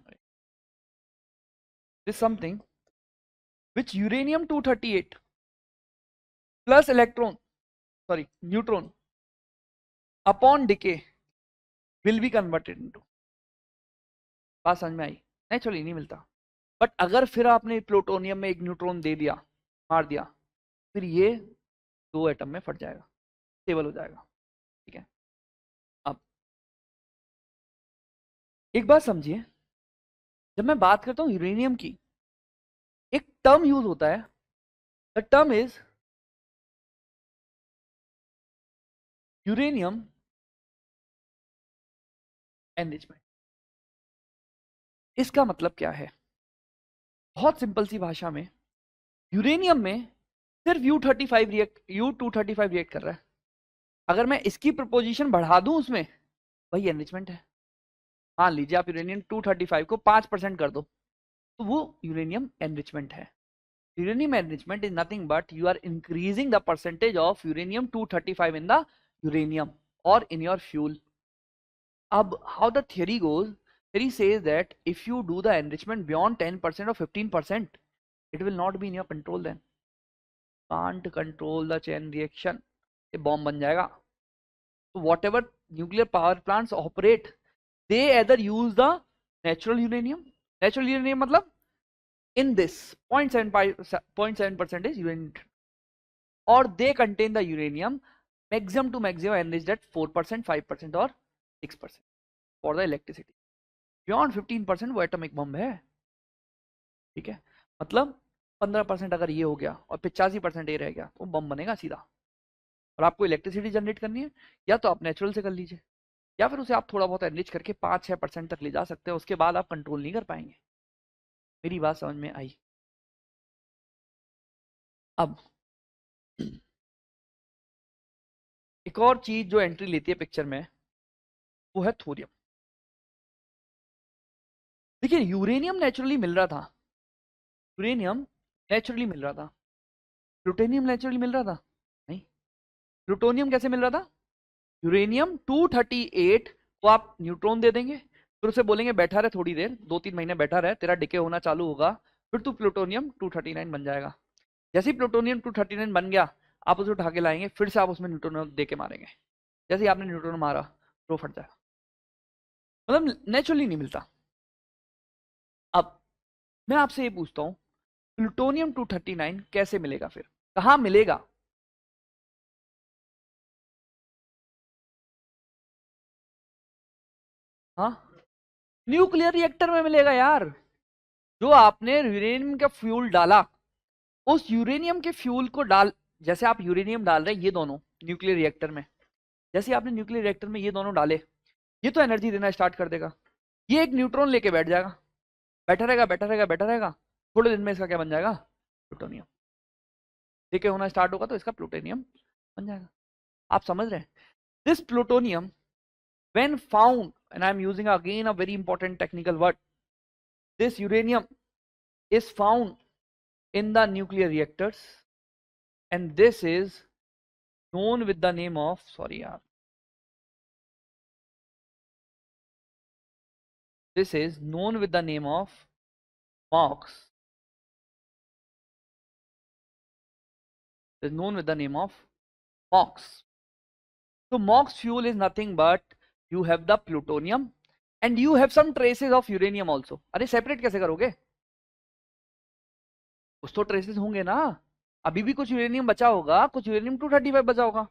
this something which uranium 238 plus electron, sorry, neutron upon decay will be converted into। बात समझ में आई? नेचुरली नहीं मिलता, बट अगर फिर आपने प्लूटोनियम में एक न्यूट्रॉन दे दिया, मार दिया, फिर ये दो एटम में फट जाएगा, स्टेबल हो जाएगा। ठीक है, अब एक बात समझिए, जब मैं बात करता हूं यूरेनियम की, एक टर्म यूज होता है, the term is uranium enrichment. इसका मतलब क्या है? बहुत सिंपल सी भाषा में, यूरेनियम में सिर्फ U235 रिएक्ट कर रहा है। अगर मैं इसकी प्रोपोजिशन बढ़ा दूं उसमें, वही एनरिचमेंट है। मान लीजिए आप यूरेनियम 235 को 5% कर दो, तो वो यूरेनियम एनरिचमेंट है। Uranium enrichment is nothing but you are increasing the percentage of uranium 235 in the uranium और in your fuel. How the theory goes, theory says that if you do the enrichment beyond 10% or 15%, it will not be in your control then. Can't control the chain reaction. ये bomb बन जाएगा. So whatever nuclear power plants operate, they either use the natural uranium. Natural uranium मतलब in this 0.7% is uranium, or they contain the uranium maximum to maximum enriched at 4%, 5% or 6% for the electricity. Beyond 15% वो atomic bomb है। ठीक है, मतलब 15% अगर ये हो गया और 85% ये रह गया तो बम बनेगा सीधा। और आपको इलेक्ट्रिसिटी जनरेट करनी है, या तो आप नेचुरल से कर लीजिए, या फिर उसे आप थोड़ा बहुत एनरिच करके 5-6% तक ले जा सकते हैं, उसके बाद आप कंट्रोल नहीं कर पाएंगे। मेरी बात समझ में आई? अब एक और चीज जो एंट्री लेती है पिक्चर में, वो है थोरियम। देखिए, यूरेनियम नेचुरली मिल रहा था, यूरेनियम नेचुरली मिल रहा था, प्लूटोनियम नेचुरली मिल रहा था नहीं। प्लूटोनियम कैसे मिल रहा था? यूरेनियम 238 को आप न्यूट्रॉन दे देंगे, फिर उसे बोलेंगे बैठा रहे थोड़ी देर, 2-3 महीने बैठा रहे, तेरा डिके होना चालू होगा, फिर तू प्लूटोनियम 239 बन जाएगा। जैसे ही प्लूटोनियम 239 बन गया, आप उसे उठा के लाएंगे, फिर से आप उसमें न्यूट्रॉन दे के मारेंगे। जैसे ही आपने न्यूट्रॉन मारा, तो फट जाएगा। मतलब नेचुरली नहीं मिलता। अब मैं आपसे ये पूछता हूँ, प्लूटोनियम 239 कैसे मिलेगा? फिर कहाँ मिलेगा? हाँ, न्यूक्लियर रिएक्टर में मिलेगा यार। जो आपने यूरेनियम का फ्यूल डाला, उस यूरेनियम के फ्यूल को डाल, जैसे आप यूरेनियम डाल रहे हैं ये दोनों न्यूक्लियर रिएक्टर में, जैसे आपने न्यूक्लियर रिएक्टर में ये दोनों डाले, ये तो एनर्जी देना स्टार्ट कर देगा। ये एक न्यूट्रॉन लेके बैठ जाएगा, बैठा रहेगा बैठा रहेगा बैठा रहेगा, थोड़े दिन में इसका क्या बन जाएगा? प्लूटोनियम। ठीक है, होना स्टार्ट होगा तो इसका प्लूटोनियम बन जाएगा। आप समझ रहे हैं? This plutonium when found, and I'm using again a very important technical word, this uranium is found in the nuclear reactors, and this is known with the name of, sorry yaar, this is known with the name of MOX, is known with the name of MOX. So MOX fuel is nothing but you have the plutonium and you have some traces of uranium also. अरे separate कैसे करोगे? कुछ तो traces होंगे ना, अभी भी कुछ यूरेनियम बचा होगा, कुछ यूरेनियम 235 बचा होगा।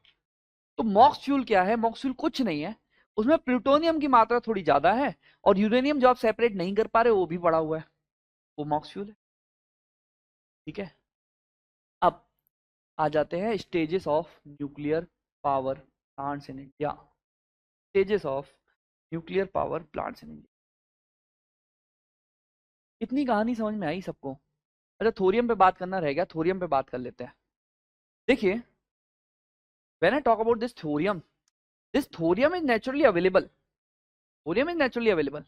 तो मॉक्स फ्यूल क्या है? मॉक्स फ्यूल कुछ नहीं है, उसमें प्लूटोनियम की मात्रा थोड़ी ज्यादा है और यूरेनियम जो आप सेपरेट नहीं कर पा रहे वो भी पड़ा हुआ है, वो मॉक्स फ्यूल है। ठीक है, अब आ जाते हैं stages of nuclear power plants in India. Stages of nuclear power plants in India. इतनी कहानी समझ में आई सबको? अच्छा, थोरियम पे बात करना रह गया, थोरियम पे बात कर लेते हैं। देखिए, when I talk about this thorium is naturally available, thorium is naturally available,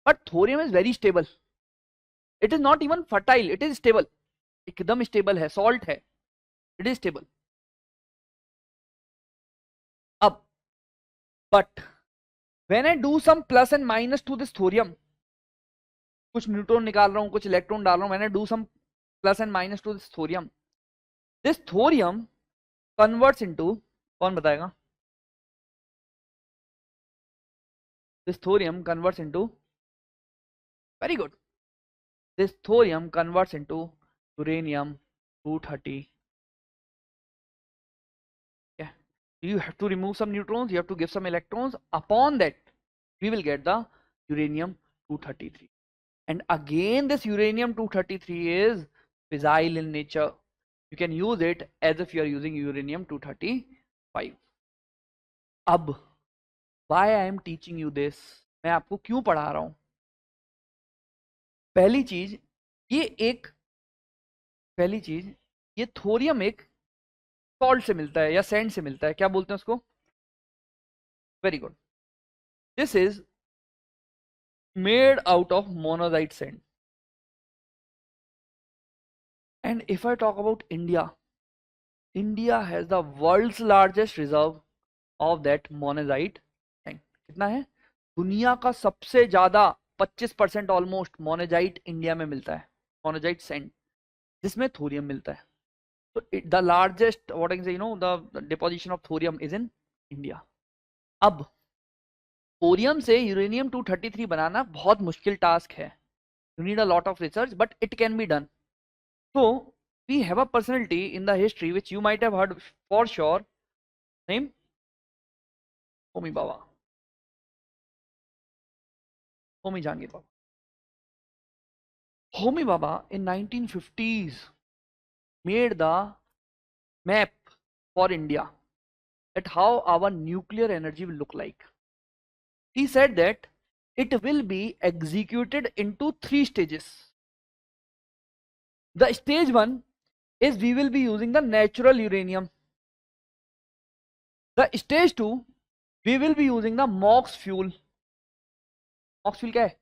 but thorium is very stable, it is not even fertile, it is stable, एकदम स्टेबल है, सॉल्ट है, इट इज स्टेबल. अब but when I do some plus and minus to this thorium, कुछ neutron निकाल रहा हूं, कुछ electron डाल रहा हूं, when I do some plus and minus to this thorium converts into, कौन बताएगा, this thorium converts into, very good, this thorium converts into uranium 230. Yeah, you have to remove some neutrons, you have to give some electrons, upon that we will get the uranium 233. And again this uranium 233 is fissile in nature, you can use it as if you are using uranium 235. अब why I am teaching you this, मैं आपको क्यों पढ़ा रहा हूं. पहली चीज, ये एक पहली चीज, ये थोरियम एक सॉल्ट से मिलता है या सैंड से मिलता है, क्या बोलते हैं उसको, very good, this is made out of monazite sand. And if I talk about India, India has the world's largest reserve of that monazite sand. कितना है, दुनिया का सबसे ज्यादा 25% ऑलमोस्ट मोनोजाइट इंडिया में मिलता है, मोनोजाइट सैंड, जिसमें थोरियम मिलता है. So the largest, what I can say, the deposition of thorium is in India. अब थोरियम से यूरेनियम 233 बनाना बहुत मुश्किल टास्क है, you need a lot of research, but it can be done. So we have a personality in the history which you might have heard for sure, name Homi Baba, Homi Jahangir Baba. Homi Baba in 1950s made the map for India that how our nuclear energy will look like. He said that it will be executed into 3 stages. The stage 1 is we will be using the natural uranium. The stage 2 we will be using the MOX fuel. MOX fuel क्या है,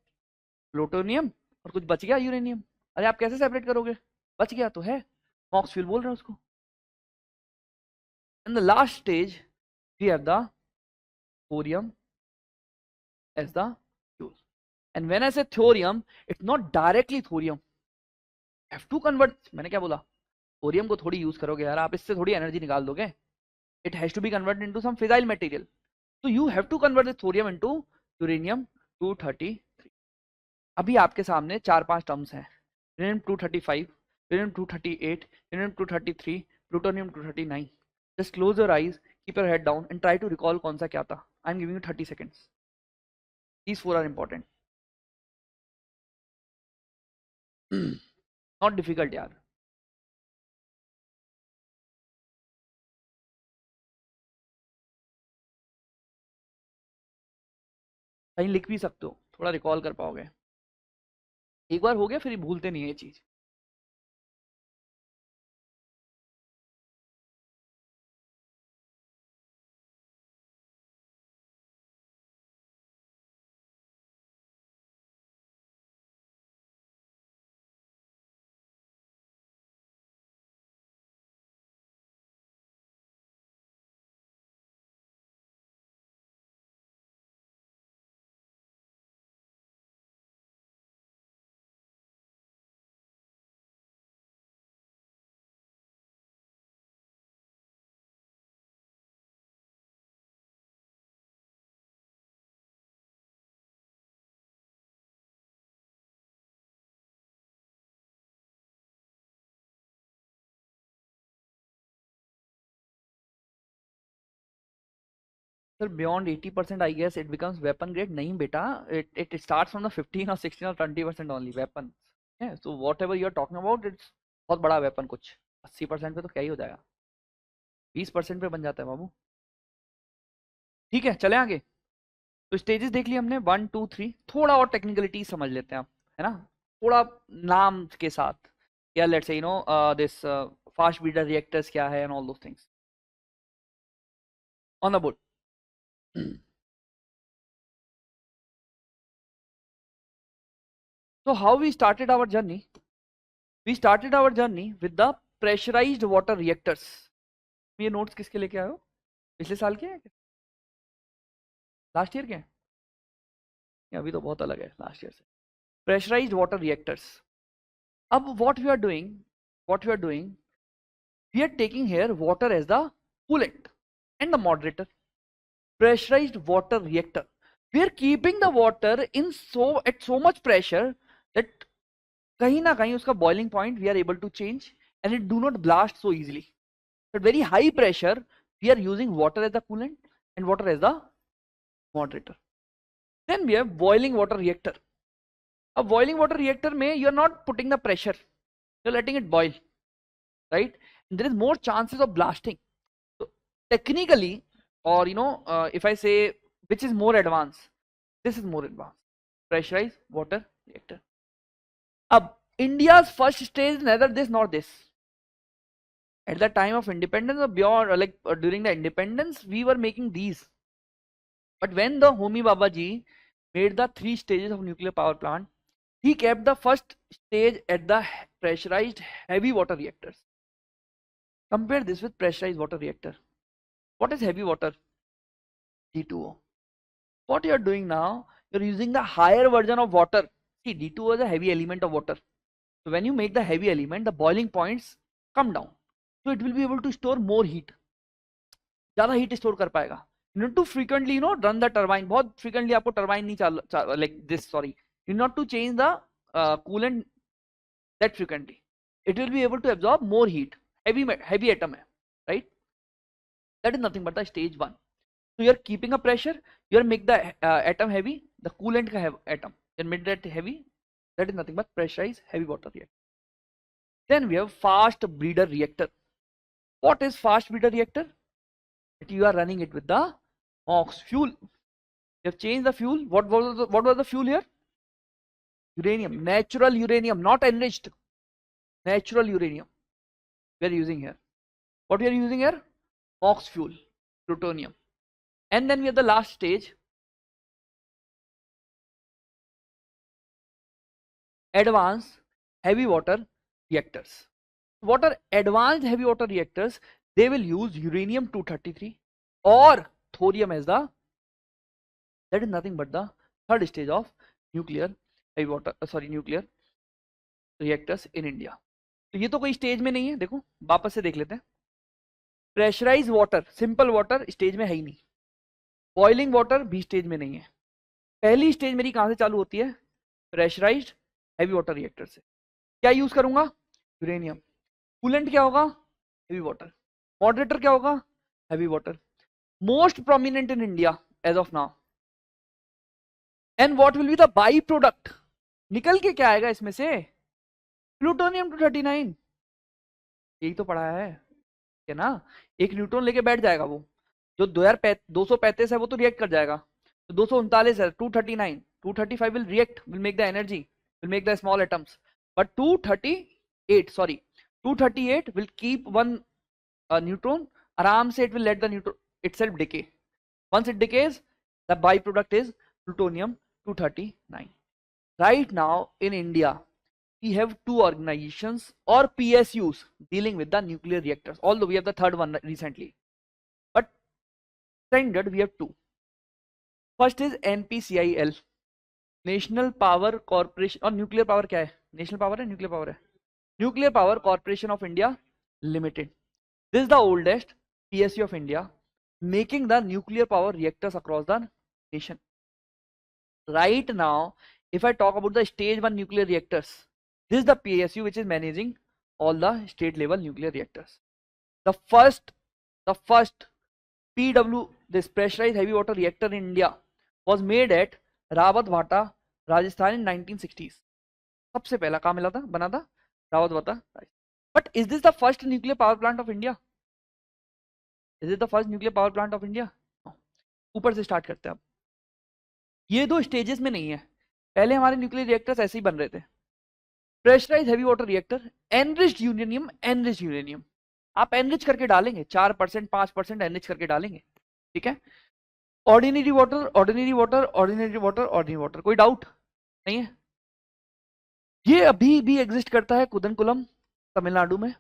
plutonium और कुछ बच गया uranium. अरे आप कैसे separate करोगे, बच गया तो है, MOX fuel बोल रहे हैं उसको. And the last stage we have the thorium as the fuel. And when I say thorium, it's not directly thorium. Have to convert, मैंने क्या बोला, थोरियम को थोड़ी यूज करोगे यार आप, इससे थोड़ी एनर्जी निकाल दोगे. It has to be converted into some fissile material. So you have to convert the thorium into uranium 233. अभी आपके सामने 4-5 टर्म्स हैं, uranium 235, uranium 238, uranium 233, plutonium 239. Just close your eyes, keep your head down and try to recall कौन सा क्या था. I am giving you 30 seconds. These 4 are important. Not difficult यार. कहीं लिख भी सकते हो, थोड़ा रिकॉल कर पाओगे. एक बार हो गया फिर भूलते नहीं है ये चीज. Sir beyond 80% I guess it becomes weapon grade. नहीं बेटा, इट स्टार्ट्स फ्रॉम द 15 और 16 और 20% ओनली वेपन है. So whatever you are talking about, it's बहुत बड़ा वेपन. कुछ 80% पे तो क्या ही हो जाएगा, 20% पे बन जाता है बाबू. ठीक है चले आगे. तो स्टेजेस देख लिए हमने 1 2 3. थोड़ा और टेक्निकलिटी समझ लेते हैं आप, है ना, थोड़ा नाम के साथ, या let's say this fast breeder reactors क्या है and all those things on the board. So how we started our journey? We started our journey with the pressurized water reactors. ये नोट्स किसके लेके आए हो? पिछले साल के हैं? लास्ट ईयर के हैं? अभी तो बहुत अलग है लास्ट ईयर से. Pressurized water reactors. अब what we are doing, we are taking here water as the coolant and the moderator. Pressurized water reactor. We are keeping the water at so much pressure that कहीं ना कहीं उसका boiling point we are able to change and it do not blast so easily. At very high pressure we are using water as the coolant and water as the moderator. Then we have boiling water reactor. A boiling water reactor में you are not putting the pressure, you are letting it boil, right? And there is more chances of blasting. So technically, or if I say which is more advanced, this is more advanced. Pressurized water reactor. India's first stage is neither this nor this. At the time of independence or beyond, or during the independence, we were making these. But when the Homi Babaji made the 3 stages of nuclear power plant, he kept the first stage at the pressurized heavy water reactors. Compare this with pressurized water reactor. What is heavy water? D2O. What you are doing now, you are using the higher version of water. See, D2O is a heavy element of water. So when you make the heavy element, the boiling points come down. So it will be able to store more heat. ज़्यादा heat store कर पाएगा. You need to frequently, run the turbine. बहुत frequently आपको turbine नहीं like this. Sorry, you need not to change the coolant that frequently. It will be able to absorb more heat. Heavy atom है, right? That is nothing but the stage 1. So you are keeping a pressure. You are make the atom heavy. The coolant का atom. Then made that heavy. That is nothing but pressurized heavy water reactor. Then we have fast breeder reactor. What is fast breeder reactor? That you are running it with the MOX fuel. You have changed the fuel. What was the fuel here? Uranium. Natural uranium, not enriched. Natural uranium we are using here. What we are using here? MOX fuel, plutonium. And then we have the last stage, advanced heavy water reactors. What are advanced heavy water reactors? They will use uranium 233 or thorium as that is nothing but the third stage of nuclear reactors in India. तो ये तो कोई stage में नहीं है. देखो वापस से देख लेते हैं. Pressurise water, simple water stage में है ही नहीं. बॉइलिंग वाटर भी स्टेज में नहीं है. पहली स्टेज मेरी कहां से चालू होती है? प्रेशराइज्ड हैवी वाटर रिएक्टर से. क्या यूज करूंगा? यूरेनियम. कूलेंट क्या होगा? Heavy water. मॉडरेटर क्या होगा? Heavy water. Most prominent in India as of now. And what will be the by product? निकल के क्या आएगा इसमें से? प्लूटोनियम 239. यही तो पढ़ा है ना. एक न्यूट्रॉन लेके बैठ जाएगा वो. जो 235 है वो तो रिएक्ट कर जाएगा. तो 239 है, 239, 235 will react, will make the energy, will make the small atoms. But 238 will keep one neutron. आराम से it will let the neutron itself decay. Once it decays, the byproduct is plutonium 239. Right now in India, we have 2 organizations or PSUs dealing with the nuclear reactors. Although we have the third one recently, but standard we have 2. First is NPCIL, national power corporation. और nuclear power क्या है? National power है, nuclear power है. Nuclear power corporation of India limited. This is the oldest PSU of India, making the nuclear power reactors across the nation. Right now, if I talk about the stage 1 nuclear reactors, this is the PSU which is managing all the state level nuclear reactors. The first PW, this pressurized heavy water reactor in India, was made at Rawatbhata, Rajasthan in 1960s. सबसे पहला कहाँ मिला था, बना था? Rawatbhata. But is this the first nuclear power plant of India? Is it the first nuclear power plant of India? No. ऊपर से start करते हैं. अब ये 2 स्टेजेस में नहीं है. पहले हमारे न्यूक्लियर रिएक्टर्स ऐसे ही बन रहे थे. Pressurise heavy water reactor, enriched uranium. आप एनरिच करके डालेंगे 4%, 5% एनरिच करके डालेंगे. ठीक है. Ordinary water. कोई डाउट नहीं है? ये अभी भी एग्जिस्ट करता है कुदनकुलम तमिलनाडु में,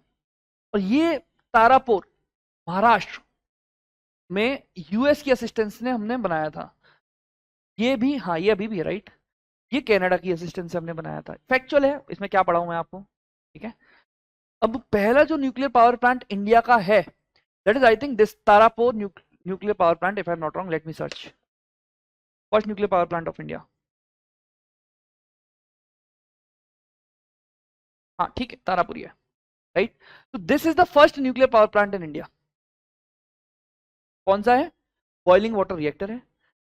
और ये तारापुर महाराष्ट्र में यूएस की असिस्टेंस ने हमने बनाया था। ये भी, हाँ ये अभी भी है, राइट। ये कनाडा की असिस्टेंस से हमने बनाया था। फैक्चुअल है, इसमें क्या पढ़ा हूं मैं आपको, ठीक है। अब पहला जो न्यूक्लियर पावर प्लांट इंडिया का है, that is I think this Tarapur nuclear power plant, if I am not wrong, let me search. First nuclear power plant of India, हाँ ठीक है, तारापुर ही है, राइट। तो this is the first nuclear power plant in India. कौन सा है? Boiling water reactor है।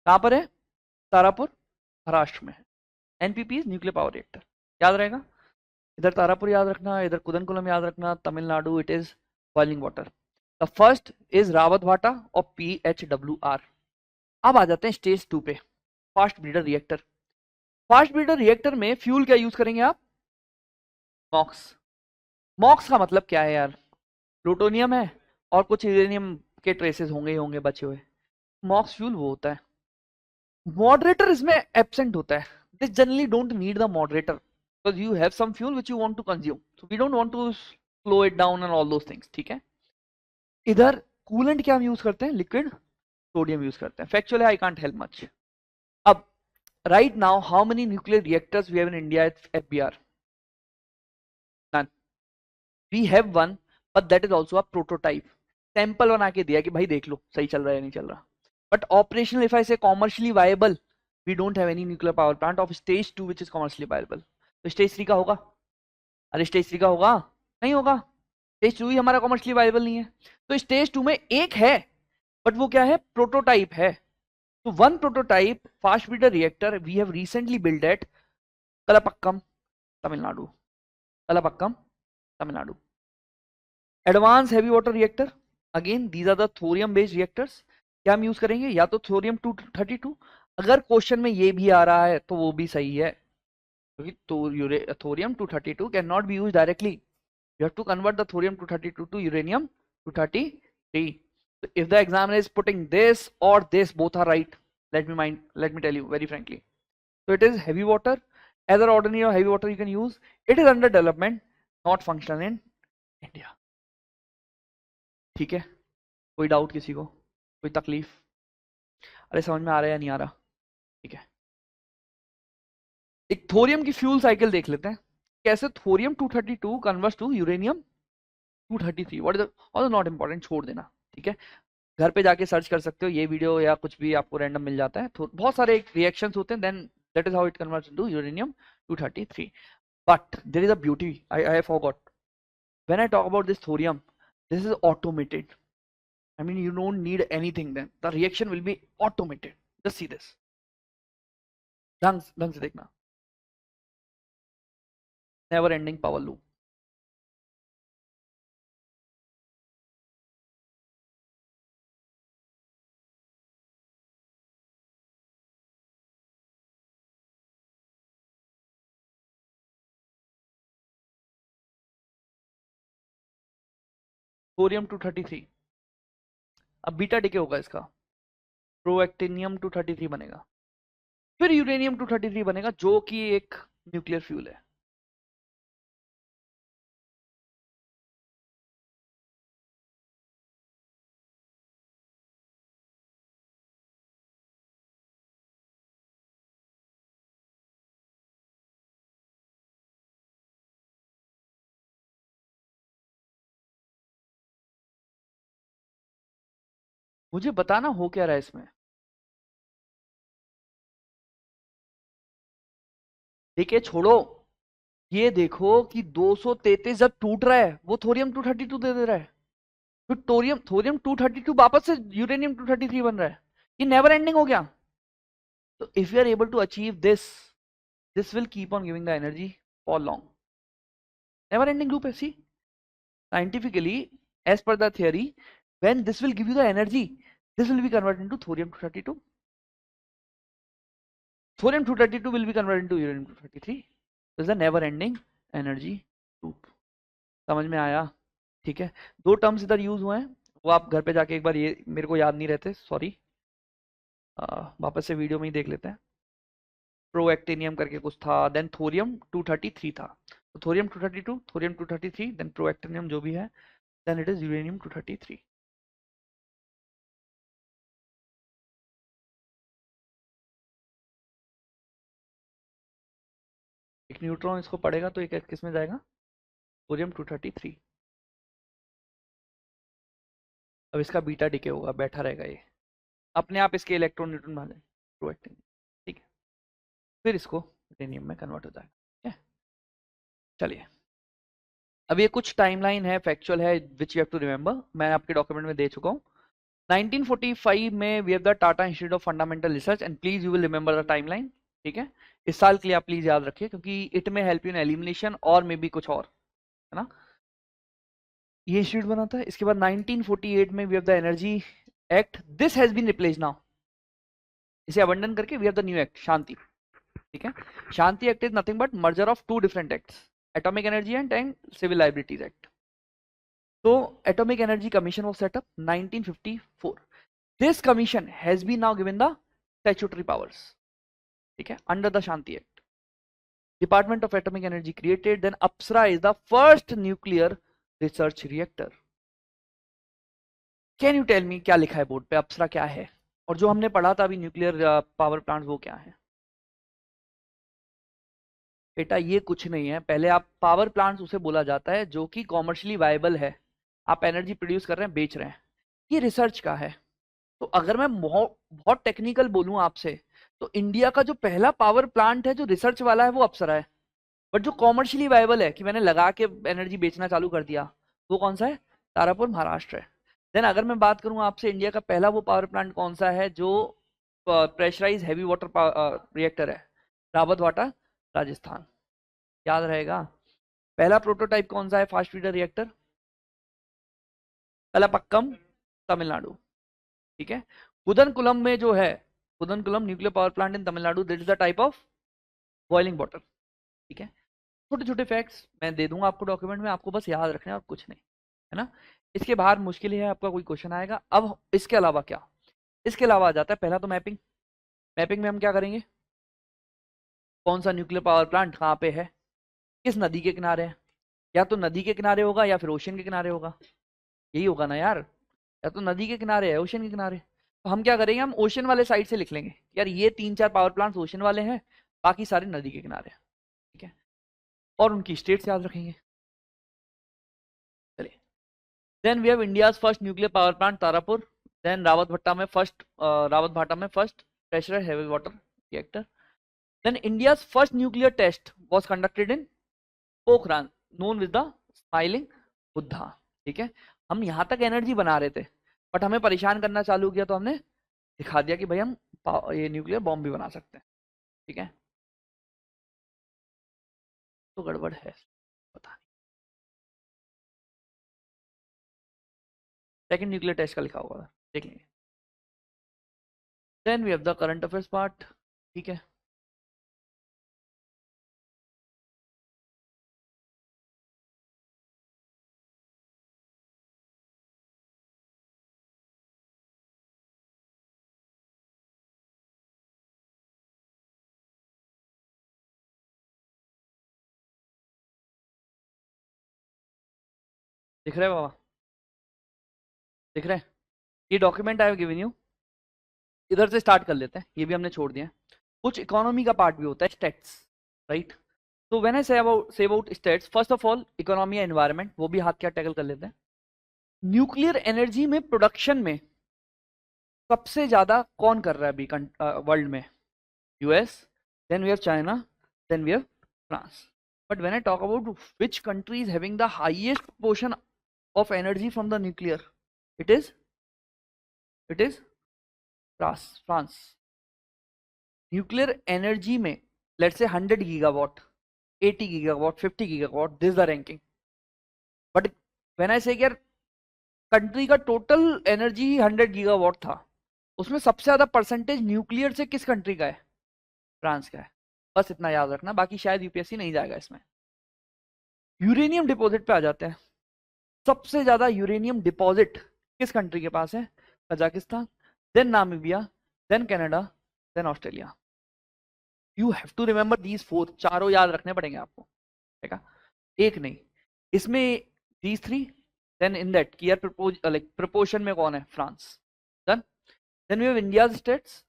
कहां पर है? तारापुर महाराष्ट्र में है। एनपीपी न्यूक्लियर पावर रिएक्टर, याद रहेगा। इधर तारापुर याद रखना, इधर कुदनकुलम याद रखना, Tamil Nadu it is boiling water. The first is Rawat भाटा और PHWR। अब आ जाते हैं स्टेज 2 पे, fast breeder reactor. Fast breeder reactor में फ्यूल क्या यूज करेंगे आप? मॉक्स। मॉक्स का मतलब क्या है यार? प्लूटोनियम है और कुछ यूरेनियम के ट्रेसेस होंगे ही होंगे बचे हुए। मॉक्स फ्यूल वो होता है। मॉडरेटर इसमें एब्सेंट होता है। This generally don't need the moderator because you have some fuel which you want to consume, so we don't want to slow it down and all those things, ठीक है। इधर coolant क्या हम use करते हैं? Liquid sodium use करते हैं। Factually I can't help much. अब right now how many nuclear reactors we have in India at FBR? None. We have one, but that is also a prototype. Sample बना के दिया कि भाई देख लो सही चल रहा है या नहीं चल रहा। But operational if I say commercially viable, we don't have any nuclear power plant of stage 2 which is commercially viable. तो स्टेज 3 का होगा? अरे स्टेज 3 का होगा? नहीं होगा, स्टेज 2 ही हमारा कॉमर्शियली वायबल नहीं है। तो स्टेज 2 में एक है, बट वो क्या है? प्रोटोटाइप है। तो one prototype fast breeder reactor we have recently build at Kalpakkam Tamil Nadu. Kalpakkam Tamil Nadu. Advance heavy water reactor, again these are the thorium based reactors. क्या हम यूज करेंगे? या तो थोरियम 232, अगर क्वेश्चन में ये भी आ रहा है तो वो भी सही है, क्योंकि thorium 232 can not be use directly, you have to convert the thorium 232 to uranium 233। So if the examiner is putting this or this, both are right. Let me tell you very frankly. So it is heavy water. Either ordinary or heavy water you can use. It is under development, not functional in India. ठीक है, कोई doubt किसी को, कोई तकलीफ? अरे समझ में आ रहा है या नहीं आ रहा? ठीक है, एक थोरियम की फ्यूल साइकिल देख लेते हैं, कैसे thorium 232 converts to uranium 233। What is all not important, छोड़ देना, ठीक है। घर पे जाके सर्च कर सकते हो ये वीडियो या कुछ भी आपको रैंडम मिल जाता है। तो बहुत सारे रिएक्शंस होते हैं, then that is how it converts into uranium 233। But there is a beauty, I forgot, when I talk about this thorium, this is automated. I mean, you don't need anything then. The reaction will be automated. Just see this. ढंग से देखना। Never ending power loop. Thorium 233, अब beta decay होगा इसका, प्रोएक्टिनियम 233 बनेगा, फिर uranium 233 बनेगा जो कि एक न्यूक्लियर फ्यूल है। मुझे बताना हो क्या रहा है इसमें। देखिए छोड़ो, ये देखो कि 233 जब टूट रहा है वो थोरियम 232 दे दे रहा है, फिर थोरियम थोरियम 232 वापस से यूरेनियम 233 बन रहा है। ये नेवर एंडिंग हो गया। तो if you are able to achieve this, this will keep on giving the energy for long. Never ending loop है। See, scientifically, as per the theory, when this will give you the energy, this will be converted into thorium 232. Thorium 232 will be converted into uranium 233. This is a never ending energy loop. समझ में आया? ठीक है, दो terms इधर use हुए हैं, वो आप घर पे जाके एक बार, ये मेरे को याद नहीं रहते, सॉरी, वापस से वीडियो में ही देख लेते हैं। प्रोएक्टिनियम करके कुछ था, देन थोरियम 233 था, तो थोरियम 232, थोरियम 233, देन प्रोएक्टिनियम जो भी है, देन इट इज यूरेनियम 233। एक न्यूट्रॉन इसको पड़ेगा तो एक किस में जाएगा, थोरियम 233। अब इसका बीटा डिके होगा, बैठा रहेगा ये, अपने आप इसके इलेक्ट्रॉन न्यूट्रॉन बन जाएंगे, प्रोएक्टिनियम, ठीक है, फिर इसको यूरेनियम में कन्वर्ट हो जाएगा, ठीक है। चलिए, अब ये कुछ टाइमलाइन है, फैक्चुअल है, which you have to remember, मैं आपके डॉक्यूमेंट में दे चुका हूँ। 1945 में we have the Tata institute of fundamental research, and please you will remember the timeline, ठीक है। इस साल के लिए आप प्लीज याद रखिए, क्योंकि इट में हेल्प यू इन एलिमिनेशन और मे बी कुछ और, है ना। ये इंस्टीट्यूट बना था, इसके बाद 1948 में we have the energy act, this has been replace now, इसे अबंडन करके we have the new act Shanti, ठीक है। Shanti act is nothing but merger of two different acts, atomic energy and civil liabilities act. तो atomic energy commission was set up 1954, this commission has been now given the statutory powers, ठीक है, under the Shanti act. Department of atomic energy created, then Apsara is the first nuclear research reactor. Can you tell me क्या लिखा है board पे, अप्सरा क्या है, और जो हमने पढ़ा था अभी न्यूक्लियर पावर प्लांट वो क्या है। बेटा ये कुछ नहीं है, पहले आप पावर प्लांट्स उसे बोला जाता है जो कि कॉमर्शियली वायबल है, आप एनर्जी प्रोड्यूस कर रहे हैं, बेच रहे हैं, ये रिसर्च का है। तो अगर मैं बहुत टेक्निकल बोलूं आपसे, तो इंडिया का जो पहला पावर प्लांट है जो रिसर्च वाला है वो अप्सरा है, बट जो कॉमर्शियली वायबल है कि मैंने लगा के एनर्जी बेचना चालू कर दिया, वो कौन सा है, तारापुर महाराष्ट्र है। देन अगर मैं बात करूं आपसे, इंडिया का पहला वो पावर प्लांट कौन सा है जो प्रेशराइज हैवी वाटर रिएक्टर है, रावत वाटा राजस्थान, याद रहेगा। पहला प्रोटोटाइप कौन सा है fast feeder reactor, Kalpakkam Tamil Nadu, ठीक है। कुदनकुलम में जो है, Kudankulam nuclear power plant in Tamil Nadu, this is the type of boiling water, ठीक है। छोटे छोटे फैक्ट्स मैं दे दूंगा आपको डॉक्यूमेंट में, आपको बस याद रखना है और कुछ नहीं, है ना। इसके बाहर मुश्किल है आपका कोई क्वेश्चन आएगा। अब इसके अलावा क्या, इसके अलावा आ जाता है पहला तो मैपिंग। मैपिंग में हम क्या करेंगे, कौन सा न्यूक्लियर पावर प्लांट कहाँ पे है, किस नदी के किनारे है, या तो नदी के किनारे होगा या फिर ओशन के किनारे होगा, यही होगा ना यार, या तो नदी के किनारे है ओशन के किनारे। तो हम क्या करेंगे, हम ओशन वाले साइड से लिख लेंगे यार, ये 3-4 पावर प्लांट ओशन वाले हैं, बाकी सारे नदी के किनारे हैं, ठीक है, और उनकी स्टेट्स याद रखेंगे। चलिए, then we have India's first nuclear power plant Tarapur, then Rawatbhata में first pressure heavy water reactor, then India's first nuclear test was conducted in Pokhran, known with the smiling Buddha, ठीक है। हम यहाँ तक एनर्जी बना रहे थे, बट हमें परेशान करना चालू किया, तो हमने दिखा दिया कि भाई हम ये न्यूक्लियर बॉम्ब भी बना सकते हैं, ठीक है। तो गड़बड़ है, पता नहीं, सेकंड न्यूक्लियर टेस्ट का लिखा होगा, देख लेंगे। Then we have the current affairs part, ठीक है। दिख रहा है बाबा, दिख रहे हैं, ये document I have given you, इधर से स्टार्ट कर लेते हैं, ये भी हमने छोड़ दिया। कुछ इकोनॉमी का पार्ट भी होता है, स्टेट्स, राइट। तो when I say about states, first of all economy and environment, वो भी हाथ क्या टैकल कर लेते हैं। न्यूक्लियर एनर्जी में प्रोडक्शन में सबसे ज्यादा कौन कर रहा है अभी वर्ल्ड में, US, then we have China, then we have France. But when I talk about which country is having the highest portion of energy from the nuclear, it is France. Nuclear energy में let's say 100 gigawatt, 80 gigawatt, 50 gigawatt, this the ranking. But when I say यार country का total energy 100 gigawatt था, उसमें सबसे ज्यादा percentage nuclear से किस country का है, फ्रांस का है। बस इतना याद रखना, बाकी शायद यूपीएससी नहीं जाएगा इसमें। यूरेनियम डिपॉजिट पे आ जाते हैं, सबसे ज्यादा यूरेनियम डिपॉजिट किस कंट्री के पास है, Kazakhstan, then Namibia, then Canada, then Australia. You have to remember these four, चारों याद रखने पड़ेंगे आपको, ठीक है, एक नहीं। इसमें these three, then in that year like proportion में कौन है, France. Done. Then we have India stats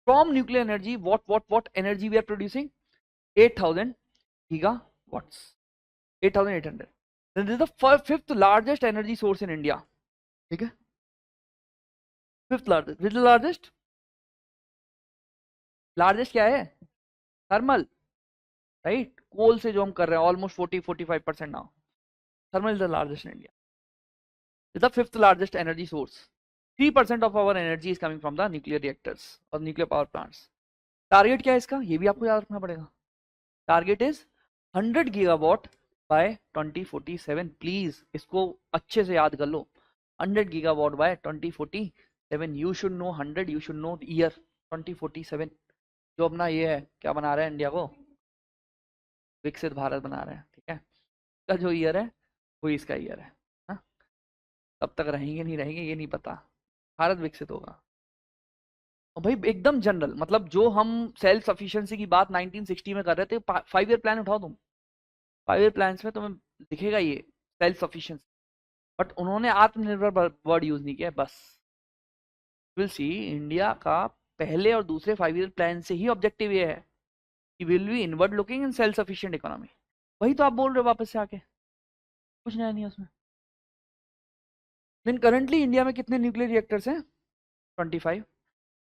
from nuclear energy, what energy we are producing, 8000 gigawatts, 8800। then this is the fifth largest energy source in India, ठीक है, fifth largest. विच largest, largest क्या है, thermal, right, कोल से जो हम कर रहे हैं almost 40-45% now, thermal is the largest in India, is the fifth largest energy source. 3% of our energy is coming from the nuclear reactors और न्यूक्लियर पावर प्लांट्स। टारगेट क्या है इसका, ये भी आपको याद रखना पड़ेगा। Target is 100 gigawatt by 2047। Please इसको अच्छे से याद कर लो, 100 gigawatt by 2047। You should know 100, you should know year 2047। जो अपना ये है क्या बना रहे हैं इंडिया को, विकसित भारत बना रहे हैं, ठीक है, इसका जो ईयर है वही इसका ईयर है। हाँ? तब तक रहेंगे नहीं रहेंगे ये नहीं पता, भारत विकसित होगा। और भाई एकदम जनरल, मतलब जो हम सेल्फ सफिशिएंसी की बात 1960 में कर रहे थे, 5 ईयर प्लान उठाओ तुम, 5 ईयर प्लान में तुम्हें दिखेगा ये सेल्फ सफिशिएंसी, बट उन्होंने आत्मनिर्भर वर्ड यूज नहीं किया बस। विल सी इंडिया का पहले और दूसरे 5 ईयर प्लान से ही ऑब्जेक्टिव ये है कि will be inward looking in self sufficient economy. वही तो आप बोल रहे हो वापस से आके, कुछ नया नहीं है उसमें। लेकिन करंटली इंडिया में कितने न्यूक्लियर रिएक्टर्स हैं, 25,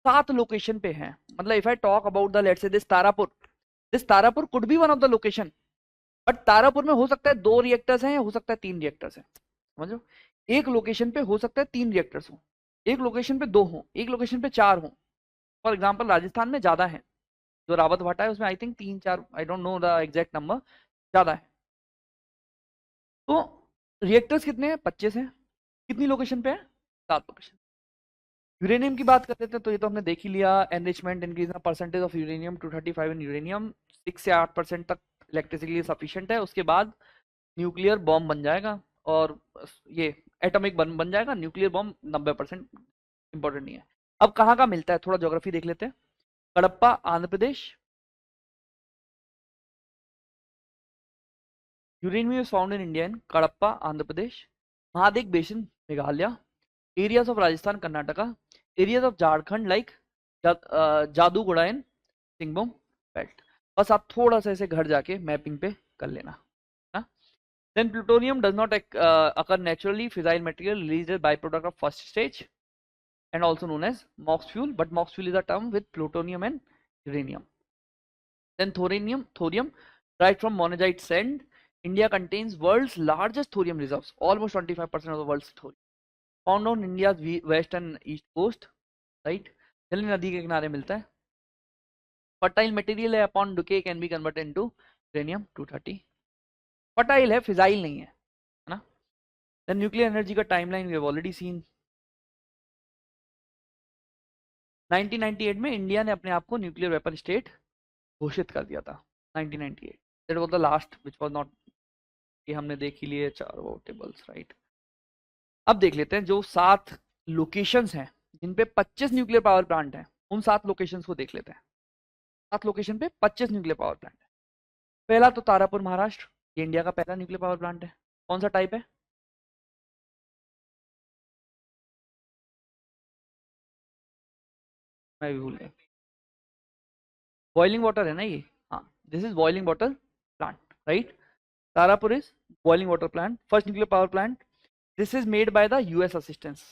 7 लोकेशन पे हैं। मतलब if I talk about the let's say this Tarapur could be one of the location, but Tarapur में हो सकता है 2 रिएक्टर्स हैं या हो सकता है 3 रिएक्टर्स हैं, समझो। एक लोकेशन पे हो सकता है 3 रिएक्टर्स हो, एक लोकेशन पे 2 हो, एक लोकेशन पे 4 हो। फॉर एग्जाम्पल राजस्थान में ज्यादा है, जो रावत भाटा है उसमें I think 3-4, I don't know the exact number, ज्यादा है। तो रिएक्टर्स कितने हैं, 25 हैं। कितनी लोकेशन पे है, 7 लोकेशन। यूरेनियम की बात करते थे तो ये तो हमने देख ही लिया, enrichment increase in percentage of uranium 235 in uranium, 6 से 8% तक इलेक्ट्रिसिटी सफिशिएंट है। उसके बाद न्यूक्लियर बॉम्ब बन जाएगा, और ये एटॉमिक बन जाएगा। न्यूक्लियर बॉम्ब 90% इंपॉर्टेंट नहीं है। अब कहाँ का मिलता है, थोड़ा ज्योग्राफी देख लेते हैं। Kadapa Andhra Pradesh, uranium is found in India in Kadapa Andhra Pradesh, Mahadev basin Meghalaya, areas of Rajasthan Karnataka, areas of Jharkhand like Jaduguda in Singhbhum belt. बस आप थोड़ा सा ऐसे घर जाके मैपिंग पे कर लेना। Then plutonium does not occur naturally, fissile material released as byproduct of first stage and also known as MOX fuel, but MOX fuel is a term with plutonium and uranium. Then thorium derived from monazite sand. India contains world's largest thorium reserves, almost 25% of the world's thorium, found on India's west and east coast, right? जल नदी के किनारे मिलता है। Fertile material है, upon decay can be converted into uranium 230। Fertile है, fissile नहीं है ना। देन न्यूक्लियर एनर्जी का timeline we have already seen. 1998 में इंडिया ने अपने आप को न्यूक्लियर वेपन स्टेट घोषित कर दिया था। 1998 that was the last which was not, ये हमने देख ही लिए 4 टेबल्स, राइट। अब देख लेते हैं जो 7 लोकेशंस हैं जिन पे 25 न्यूक्लियर पावर प्लांट हैं, उन 7 लोकेशंस को देख लेते हैं। 7 लोकेशन पे 25 न्यूक्लियर पावर प्लांट है। पहला तो तारापुर महाराष्ट्र, ये इंडिया का पहला न्यूक्लियर पावर प्लांट है। कौन सा टाइप है, मैं भी भूल गया, बॉइलिंग वाटर है ना ये, हाँ, this is boiling water plant, right. Tarapur is boiling water plant, first nuclear power plant. This is made by the US assistance.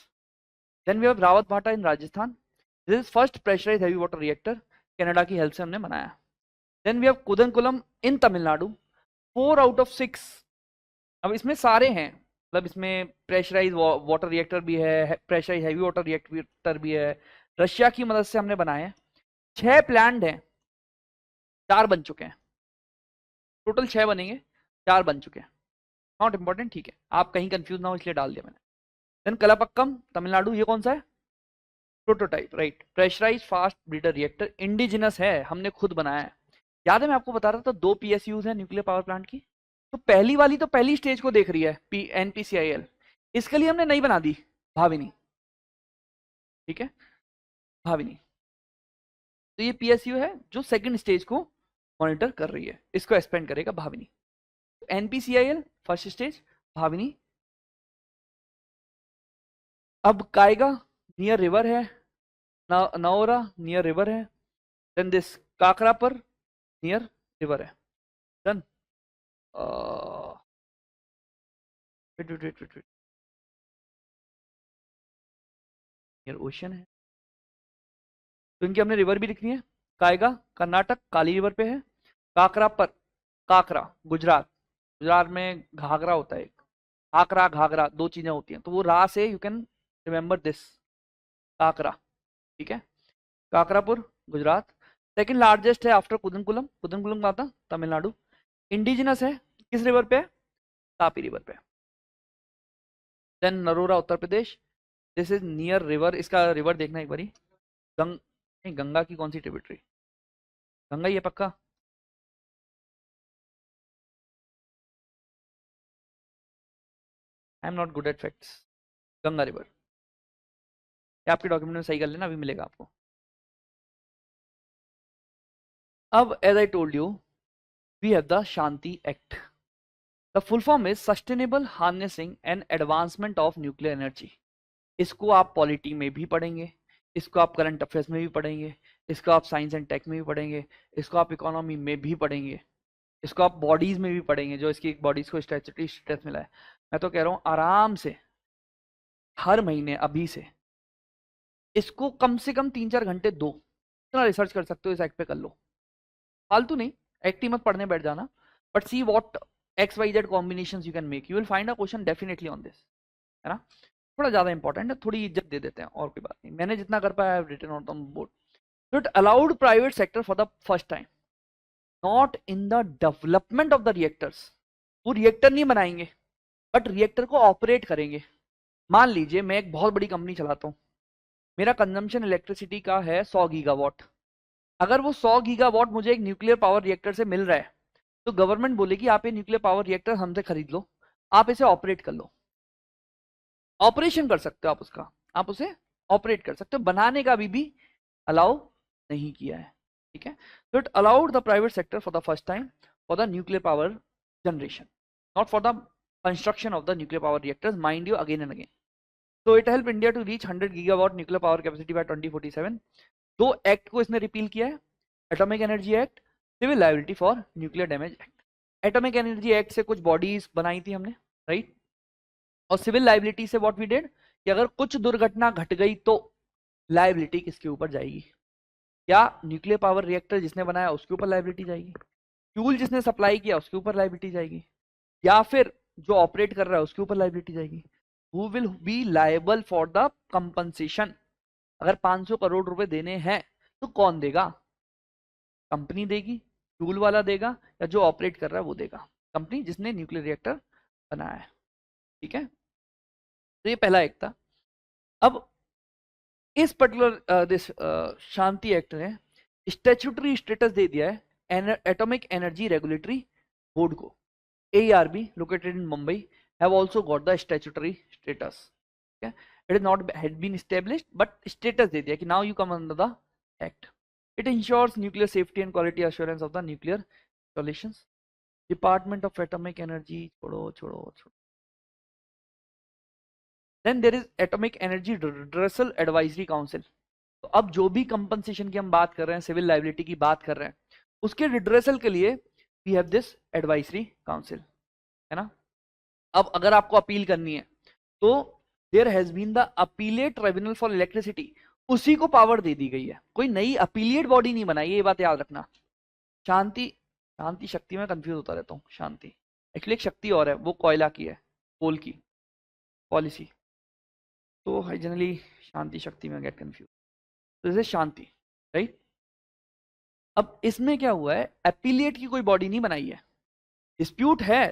Then we have Rawat Bhata in Rajasthan, this is first pressurise heavy water reactor, Canada की help से हमने बनाया। Then we have Kudankulam in Tamil Nadu, 4 out of 6। अब इसमें सारे हैं, मतलब इसमें प्रेशराइज वाटर रिएक्टर भी है, प्रेशराइज हैवी वाटर रिएक्टर भी है, रशिया की मदद से हमने बनाए हैं। 6 प्लांट हैं, 4 बन चुके हैं, टोटल 6 बनेंगे, 4 बन चुके हैं। नॉट इंपॉर्टेंट, ठीक है, आप कहीं कंफ्यूज ना हो इसलिए डाल दिया मैंने। देन कलापक्कम तमिलनाडु, ये कौन सा है, prototype, right, pressurise fast breeder reactor, indigenous है, हमने खुद बनाया है। याद है मैं आपको बता रहा था 2 PSUs है न्यूक्लियर पावर प्लांट की। तो पहली वाली तो पहली स्टेज को देख रही है, NPCIL, इसके लिए हमने नहीं बना दी भाविनी, ठीक है, भाविनी। तो ये PSU है जो सेकंड स्टेज को मॉनिटर कर रही है, इसको एक्सपेंड करेगा Bhavini. NPCIL first stage Bhavini. अब कायगा नियर रिवर है, नौरा नियर रिवर है, देन दिस काकरापर नियर रिवर है, डन। नियर ओशन है, तो इनकी हमने रिवर भी लिखनी है। कायगा कर्नाटक काली रिवर पे है, काकरा पर, काकरा गुजरात, गुजरात में घाघरा होता है एक, काकरा घाघरा दो चीजें होती हैं, तो वो रा से यू कैन रिमेंबर दिस काकरा, ठीक है। काकरापुर गुजरात, सेकंड लार्जेस्ट है आफ्टर कुदनकुलम, कुदनकुलम कहाँ था, तमिलनाडु। इंडिजिनस है किस रिवर पे, तापी रिवर पे। Then Narora Uttar Pradesh, this is near river, इसका रिवर देखना एक बारी, नहीं गंगा की कौन सी ट्रिब्यूटरी, गंगा ही है पक्का। I am not good at facts, Ganga river, ये आपके डॉक्यूमेंट में सही कर लेना, अभी मिलेगा आपको। अब as I told you we have the Shanti act, the full form is sustainable harnessing and advancement of nuclear energy. इसको आप पॉलिटी में भी पढ़ेंगे, इसको आप करंट अफेयर्स में भी पढ़ेंगे, इसको आप साइंस एंड टेक में भी पढ़ेंगे, इसको आप इकोनॉमी में भी पढ़ेंगे, इसको आप बॉडीज में भी पढ़ेंगे, जो इसकी बॉडीज को स्टैट्यूटरी स्टेटस मिला है। मैं तो कह रहा हूँ आराम से हर महीने अभी से इसको कम से कम 3-4 घंटे दो, इतना रिसर्च कर सकते हो इस एक्ट पे कर लो, फालतू नहीं, एक्ट ही मत पढ़ने बैठ जाना, but see what XYZ combinations you can make, you will find a question definitely on this, है ना। थोड़ा ज्यादा इंपॉर्टेंट है, थोड़ी इज्जत दे देते हैं और कोई बात नहीं, मैंने जितना कर पाया written on the board. So it allowed private sector for the first time, not in the development of the reactors, वो रिएक्टर नहीं बनाएंगे बट रिएक्टर को ऑपरेट करेंगे। मान लीजिए मैं एक बहुत बड़ी कंपनी चलाता हूँ, मेरा कंजम्पशन इलेक्ट्रिसिटी का है 100 गीगावाट, अगर वो 100 गीगावाट मुझे एक न्यूक्लियर पावर रिएक्टर से मिल रहा है, तो गवर्नमेंट बोलेगी आप ये न्यूक्लियर पावर रिएक्टर हमसे खरीद लो, आप इसे ऑपरेट कर लो, ऑपरेशन कर सकते हो आप उसका, आप उसे ऑपरेट कर सकते हो, बनाने का भी अलाउ नहीं किया है, ठीक है। तो it allowed the private sector for the first time for the nuclear power generation, not for the construction of the nuclear power reactors, mind you, again and again. So it helped India to reach 100 gigawatt nuclear power capacity by 2047। दो act को इसने repeal किया है, atomic energy act, civil liability for nuclear damage act. Atomic energy act से कुछ bodies बनाई थी हमने, राइट, और सिविल लायबिलिटी से व्हाट वी डिड कि अगर कुछ दुर्घटना घट गई तो लायबिलिटी किसके ऊपर जाएगी, या न्यूक्लियर पावर रिएक्टर जिसने बनाया उसके ऊपर लायबिलिटी जाएगी, फ्यूल जिसने सप्लाई किया उसके ऊपर लायबिलिटी जाएगी, या फिर जो ऑपरेट कर रहा है उसके ऊपर लायबिलिटी जाएगी। Who will be liable for the compensation? अगर 500 करोड़ रुपए देने हैं तो कौन देगा, कंपनी देगी, फ्यूल वाला देगा, या जो ऑपरेट कर रहा है वो देगा, कंपनी जिसने न्यूक्लियर रिएक्टर बनाया है, ठीक है। तो ये पहला एक था। अब इस पर्टिकुलर दिस शांति एक्ट ने स्टैट्यूटरी स्टेटस दे दिया है एटॉमिक एनर्जी रेगुलेटरी बोर्ड को, AERB located in Mumbai have also got the statutory status, okay, it is not had been established but status दे दिया कि now you come under the act, it ensures nuclear safety and quality assurance of the nuclear installations, department of atomic energy छोड़ो, then there is atomic energy redressal advisory council। तो अब जो भी compensation की हम बात कर रहे हैं, सिविल लायबिलिटी की बात कर रहे हैं, उसके रिड्रेसल के लिए we have this advisory council, है ना। अब अगर आपको अपील करनी है तो there has been the appellate tribunal for electricity, उसी को पावर दे दी गई है, कोई नई अपीलिएट बॉडी नहीं बनाई, ये बात याद रखना। शांति शक्ति में कंफ्यूज होता रहता हूँ, शांति एक्चुअली एक शक्ति और है, वो कोयला की है, कोल की पॉलिसी, तो जनरली शांति शक्ति में गेट कंफ्यूज, तो जैसे शांति, राइट। अब इसमें क्या हुआ है, अपीलिएट की कोई बॉडी नहीं बनाई है, डिस्प्यूट है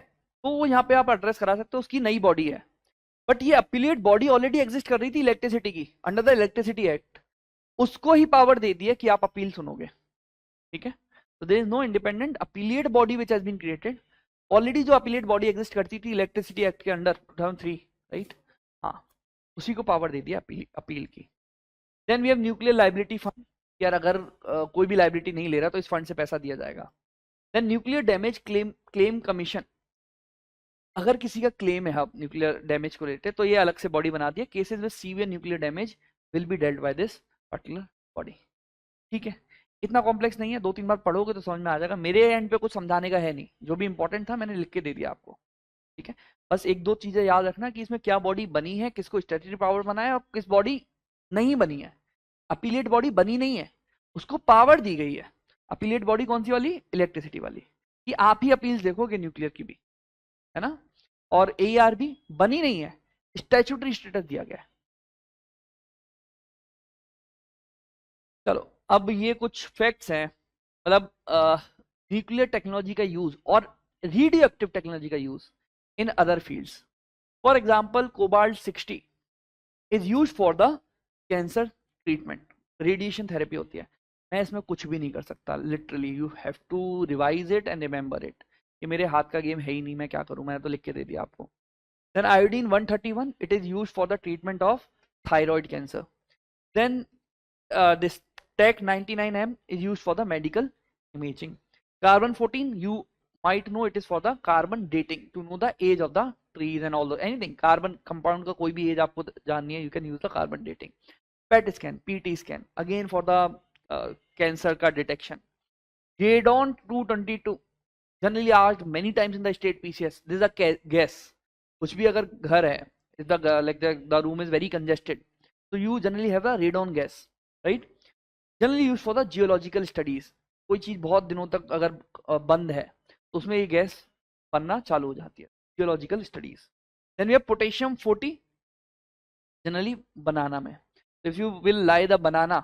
तो वो यहाँ पे आप एड्रेस करा सकते हो, उसकी नई बॉडी है, बट ये अपीलिएट बॉडी ऑलरेडी एग्जिस्ट कर रही थी इलेक्ट्रिसिटी की अंडर द इलेक्ट्रिसिटी एक्ट, उसको ही पावर दे दी है कि आप अपील सुनोगे, ठीक है। तो there is no independent appellate body which has been created, already जो अपीलिएट बॉडी एग्जिस्ट करती थी इलेक्ट्रिसिटी एक्ट के अंडर 2003, राइट, हाँ, उसी को पावर दे दिया अपील की। Then we have nuclear liability fund, यार अगर कोई भी लायबिलिटी नहीं ले रहा तो इस फंड से पैसा दिया जाएगा, then nuclear damage claim commission, अगर किसी का क्लेम है अब न्यूक्लियर डैमेज को रिलेटेड तो ये अलग से बॉडी बना दिया, केसेस में severe nuclear damage will be dealt by this particular body. ठीक है, इतना कॉम्प्लेक्स नहीं है, 2-3 बार पढ़ोगे तो समझ में आ जाएगा, मेरे एंड पे कुछ समझाने का है नहीं, जो भी इंपॉर्टेंट था मैंने लिख के दे दिया आपको। ठीक है, बस एक दो चीजें याद रखना कि इसमें क्या बॉडी बनी है, किसको स्टैट्यूटरी पावर बना है और किस बॉडी नहीं बनी है। अपीलेट बॉडी बनी नहीं है, उसको पावर दी गई है। अपीलेट बॉडी कौन सी वाली, इलेक्ट्रिसिटी वाली, कि आप ही अपील्स देखोगे न्यूक्लियर की भी, है ना। और एआर भी बनी नहीं है, स्टैट्यूटरी स्टेटस दिया गया है। चलो अब ये कुछ फैक्ट्स हैं, मतलब न्यूक्लियर टेक्नोलॉजी का यूज और रेडियो एक्टिव टेक्नोलॉजी का use in other fields. For example cobalt 60 is use for the cancer treatment, radiation therapy होती है। मैं इसमें कुछ भी नहीं कर सकता, literally you have to revise it and remember it. ये मेरे हाथ का गेम है ही नहीं, मैं क्या करूं, मैंने तो लिख के दे दिया आपको। Then iodine 131 it is use for the treatment of thyroid cancer. Then this Tech 99M is used for the medical imaging. Carbon 14 you might know it is for the carbon dating to know the age of the trees and all the anything carbon compound का कोई भी age आपको जाननी है, you can use the carbon dating. PET scan, PT scan again for the cancer का detection. Radon 222 generally asked many times in the state PCS. This is a guess. कुछ भी अगर घर है, if the room is very congested, so you generally have a radon gas, right? Generally used for the geological studies. कोई चीज बहुत दिनों तक अगर बंद है तो उसमें ये गैस बनना चालू हो जाती है, geological studies. Then we have potassium 40 generally banana में, if you will lie the banana,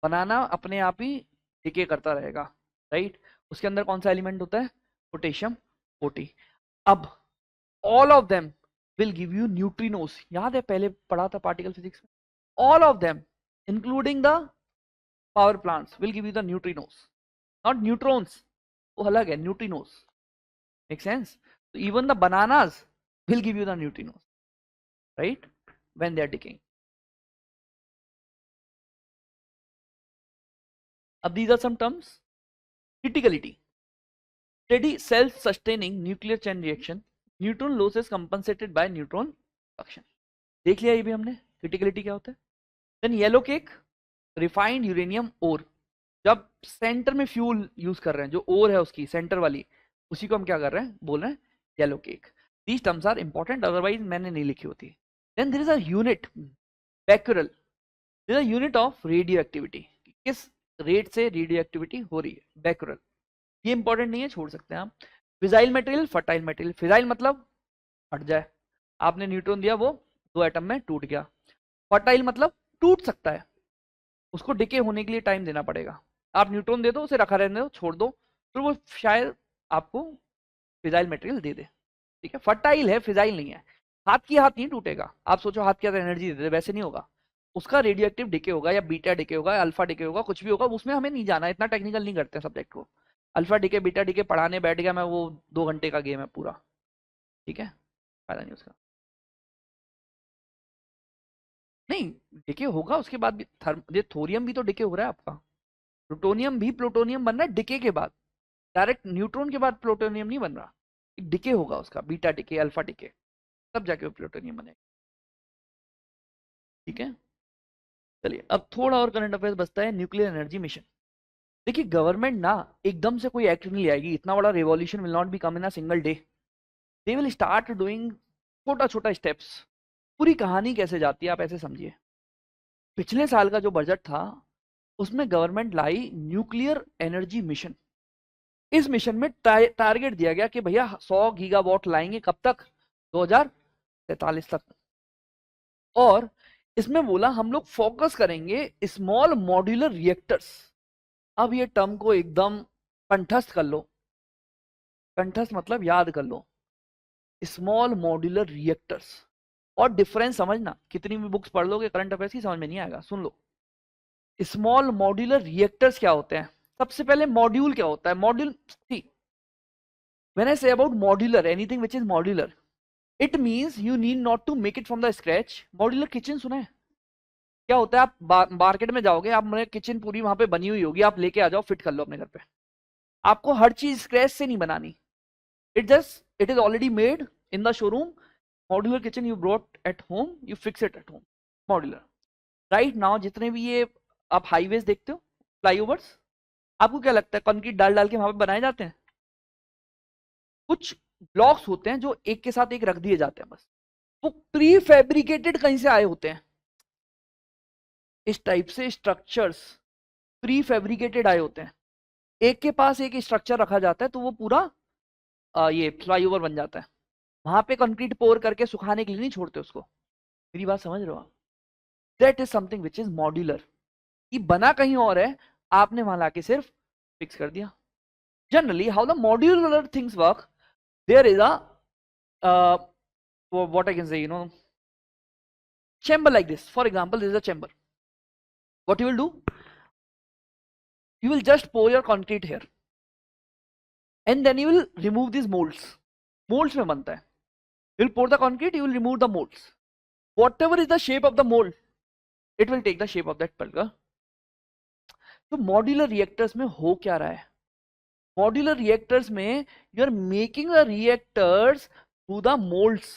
banana अपने आप ही डिके करता रहेगा, राइट। उसके अंदर कौन सा एलिमेंट होता है, पोटेशियम 40। अब all of them will give you neutrinos, याद है पहले पढ़ा था पार्टिकल फिजिक्स में, all of them including the power plants will give you the neutrinos, not neutrons, वो अलग है, neutrinos, make sense? So even the bananas will give you the neutrinos, right, when they are decaying. अब these are some terms. Criticality, steady self-sustaining nuclear chain reaction, neutron loss is compensated by neutron production. देख लिया ये भी हमने, criticality क्या होता है। Then yellow cake, refined uranium ore, जब सेंटर में फ्यूल यूज कर रहे हैं, जो ओर है उसकी सेंटर वाली, उसी को हम क्या कर रहे हैं, बोल रहे हैं yellow cake. These terms are important, otherwise मैंने नहीं लिखी होती। Then there is a unit becquerel, there is a unit of radio activity, किस रेट से रेडियो एक्टिविटी हो रही है, बैक्यूरल। ये इंपॉर्टेंट नहीं है, छोड़ सकते हैं आप। Fissile material, fertile material, fissile मतलब हट जाए, आपने न्यूट्रॉन दिया वो 2 एटम में टूट गया। फर्टाइल मतलब टूट सकता है, उसको डिके होने के लिए टाइम देना पड़ेगा। आप न्यूट्रॉन दे दो, उसे रखा रहने दो, छोड़ दो, फिर वो शायद आपको फिजाइल मटेरियल दे दे। ठीक है, फर्टाइल है, फिजाइल नहीं है। हाथ की हाथ नहीं टूटेगा, आप सोचो हाथ की हाथ एनर्जी दे दे, वैसे नहीं होगा। उसका रेडियो एक्टिव डिके होगा, या बीटा डिके होगा, अल्फा डिके होगा, कुछ भी होगा, उसमें हमें नहीं जाना, इतना टेक्निकल नहीं करते सब्जेक्ट को। अल्फा डिके बीटा डिके पढ़ाने बैठ गया मैं, वो 2 घंटे का गेम है पूरा। ठीक है, फायदा नहीं उसका। नहीं, डिके होगा उसके बाद भी, ये थोरियम भी तो डिके हो रहा है आपका, प्लूटोनियम भी प्लूटोनियम बन रहा है डिके के बाद, डायरेक्ट न्यूट्रॉन के बाद प्लूटोनियम नहीं बन रहा, एक डिके होगा उसका, बीटा डिके अल्फा डिके, तब जाके वो प्लूटोनियम बनेगा। ठीक है, चलिए अब थोड़ा और करंट अफेयर्स बचता है, न्यूक्लियर एनर्जी मिशन। देखिए गवर्नमेंट ना एकदम से कोई एक्ट नहीं आएगी, इतना बड़ा revolution will not be come in a single day, they will start doing छोटा छोटा स्टेप्स। पूरी कहानी कैसे जाती है आप ऐसे समझिए, पिछले साल का जो बजट था उसमें गवर्नमेंट लाई न्यूक्लियर एनर्जी मिशन। इस मिशन में टारगेट दिया गया कि भैया 100 गीगावाट लाएंगे, कब तक, 2043 तक। और इसमें बोला हम लोग फोकस करेंगे स्मॉल मॉड्यूलर रिएक्टर्स। अब ये टर्म को एकदम कंठस्थ कर लो, कंठस्थ मतलब याद कर लो, स्मॉल मॉड्यूलर रिएक्टर्स। और डिफरेंस समझना, कितनी भी बुक्स पढ़ लोगे करंट अफेयर्स की समझ में नहीं आएगा, सुन लो। स्मॉल मॉड्यूलर रिएक्टर्स क्या होते हैं, सबसे पहले मॉड्यूल क्या होता है, module, when I say about modular, anything which is modular, it means you need not to make it from the scratch. Modular kitchen सुना है, क्या होता है, आप मार्केट में जाओगे, आप मेरे किचन पूरी वहां पे बनी हुई होगी, आप लेके आ जाओ, फिट कर लो अपने घर पे, आपको हर चीज स्क्रैच से नहीं बनानी, it is already made in the showroom. Modular kitchen you brought at home, you fix it at home, modular. Right now जितने भी ये आप हाईवेज देखते हो, फ्लाईओवर्स, आपको क्या लगता है कंक्रीट डाल डाल के वहां पे बनाए जाते हैं? कुछ ब्लॉक्स होते हैं जो एक के साथ एक रख दिए जाते हैं बस, वो प्री फैब्रिकेटेड कहीं से आए होते हैं। इस टाइप से स्ट्रक्चर्स प्री फैब्रिकेटेड आए होते हैं, एक के पास एक स्ट्रक्चर रखा जाता है तो वो पूरा ये फ्लाईओवर बन जाता है। वहां पे कंक्रीट पोर करके सुखाने के लिए नहीं छोड़ते उसको। मेरी बात समझ रहे हो आप? That is something which is modular, कि बना कहीं और है, आपने वहां लाके सिर्फ फिक्स कर दिया। Generally how the modular things work, there is a what I can say, chamber like this. For example, this is a chamber. What you will do? You will just pour your concrete here, and then you will remove these molds. Molds में बनता है. You will pour the concrete. You will remove the molds. Whatever is the shape of the mold, it will take the shape of that bulk. तो modular reactors में हो क्या रहा है? Modular reactors में you are making the reactors through the moulds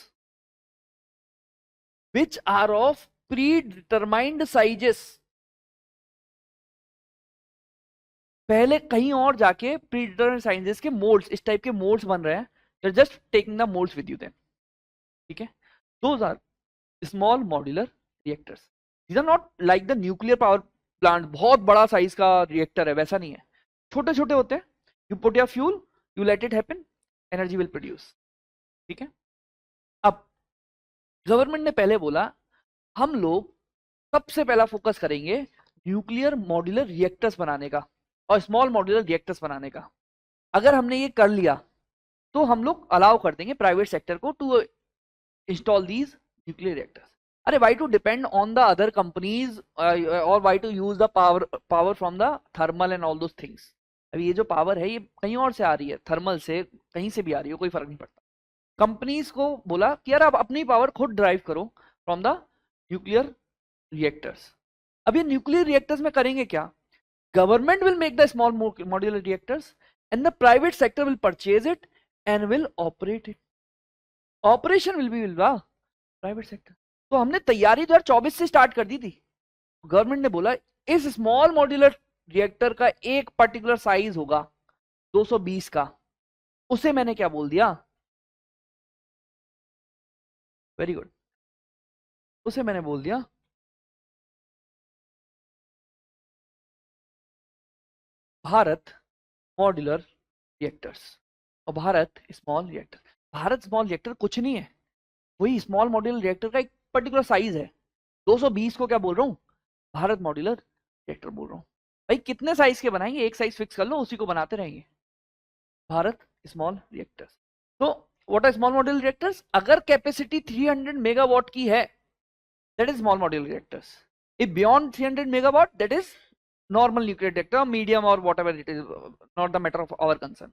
which are of predetermined sizes. पहले कहीं और जाके प्रीडिटरमाइंड साइजेस के मोल्ड्स, इस टाइप के मोल्ड्स बन रहे हैं, you are just taking the moulds with you then, ठीक है? Those are small modular reactors. These are not like the nuclear power plant, बहुत बड़ा साइज का रिएक्टर है, वैसा नहीं है, छोटे छोटे होते हैं। You put your fuel, you let it happen, energy will produce, ठीक है? अब गवर्नमेंट ने पहले बोला हम लोग सबसे पहला फोकस करेंगे न्यूक्लियर मॉड्यूलर रिएक्टर्स बनाने का और स्मॉल मॉड्यूलर रिएक्टर्स बनाने का। अगर हमने ये कर लिया तो हम लोग अलाउ कर देंगे प्राइवेट सेक्टर को to install these nuclear reactors. अरे why to depend on the other companies और why to use the power from the thermal and all those things. अभी ये जो पावर है ये कहीं और से आ रही है, थर्मल से, कहीं से भी आ रही है, कोई फर्क नहीं पड़ता। कंपनीज को बोला कि यार आप अपनी पावर खुद ड्राइव करो फ्रॉम द न्यूक्लियर रिएक्टर्स। अब ये न्यूक्लियर रिएक्टर्स में करेंगे क्या? Government will make the small modular reactors and the private sector will purchase it and will operate it. Operation will be private sector. तो हमने तैयारी 2024 से स्टार्ट कर दी थी। गवर्नमेंट ने बोला इस स्मॉल मॉड्यूलर रिएक्टर का एक पर्टिकुलर साइज होगा 220 का, उसे मैंने क्या बोल दिया? वेरी गुड, उसे मैंने बोल दिया भारत मॉड्यूलर रिएक्टर्स और Bharat small reactor. Bharat small reactor कुछ नहीं है, वही स्मॉल मॉड्यूलर रिएक्टर का एक पर्टिकुलर साइज है। 220 को क्या बोल रहा हूँ? भारत मॉड्यूलर रिएक्टर बोल रहा हूँ। भाई कितने साइज के बनाएंगे? एक साइज फिक्स कर लो, उसी को बनाते रहेंगे। Bharat small reactors. तो what are small modular reactors? अगर कैपेसिटी 300 मेगावाट की है, that is small modular reactors. If beyond 300 megawatt, that is normal nuclear reactor, medium और whatever it is, not the matter of our concern.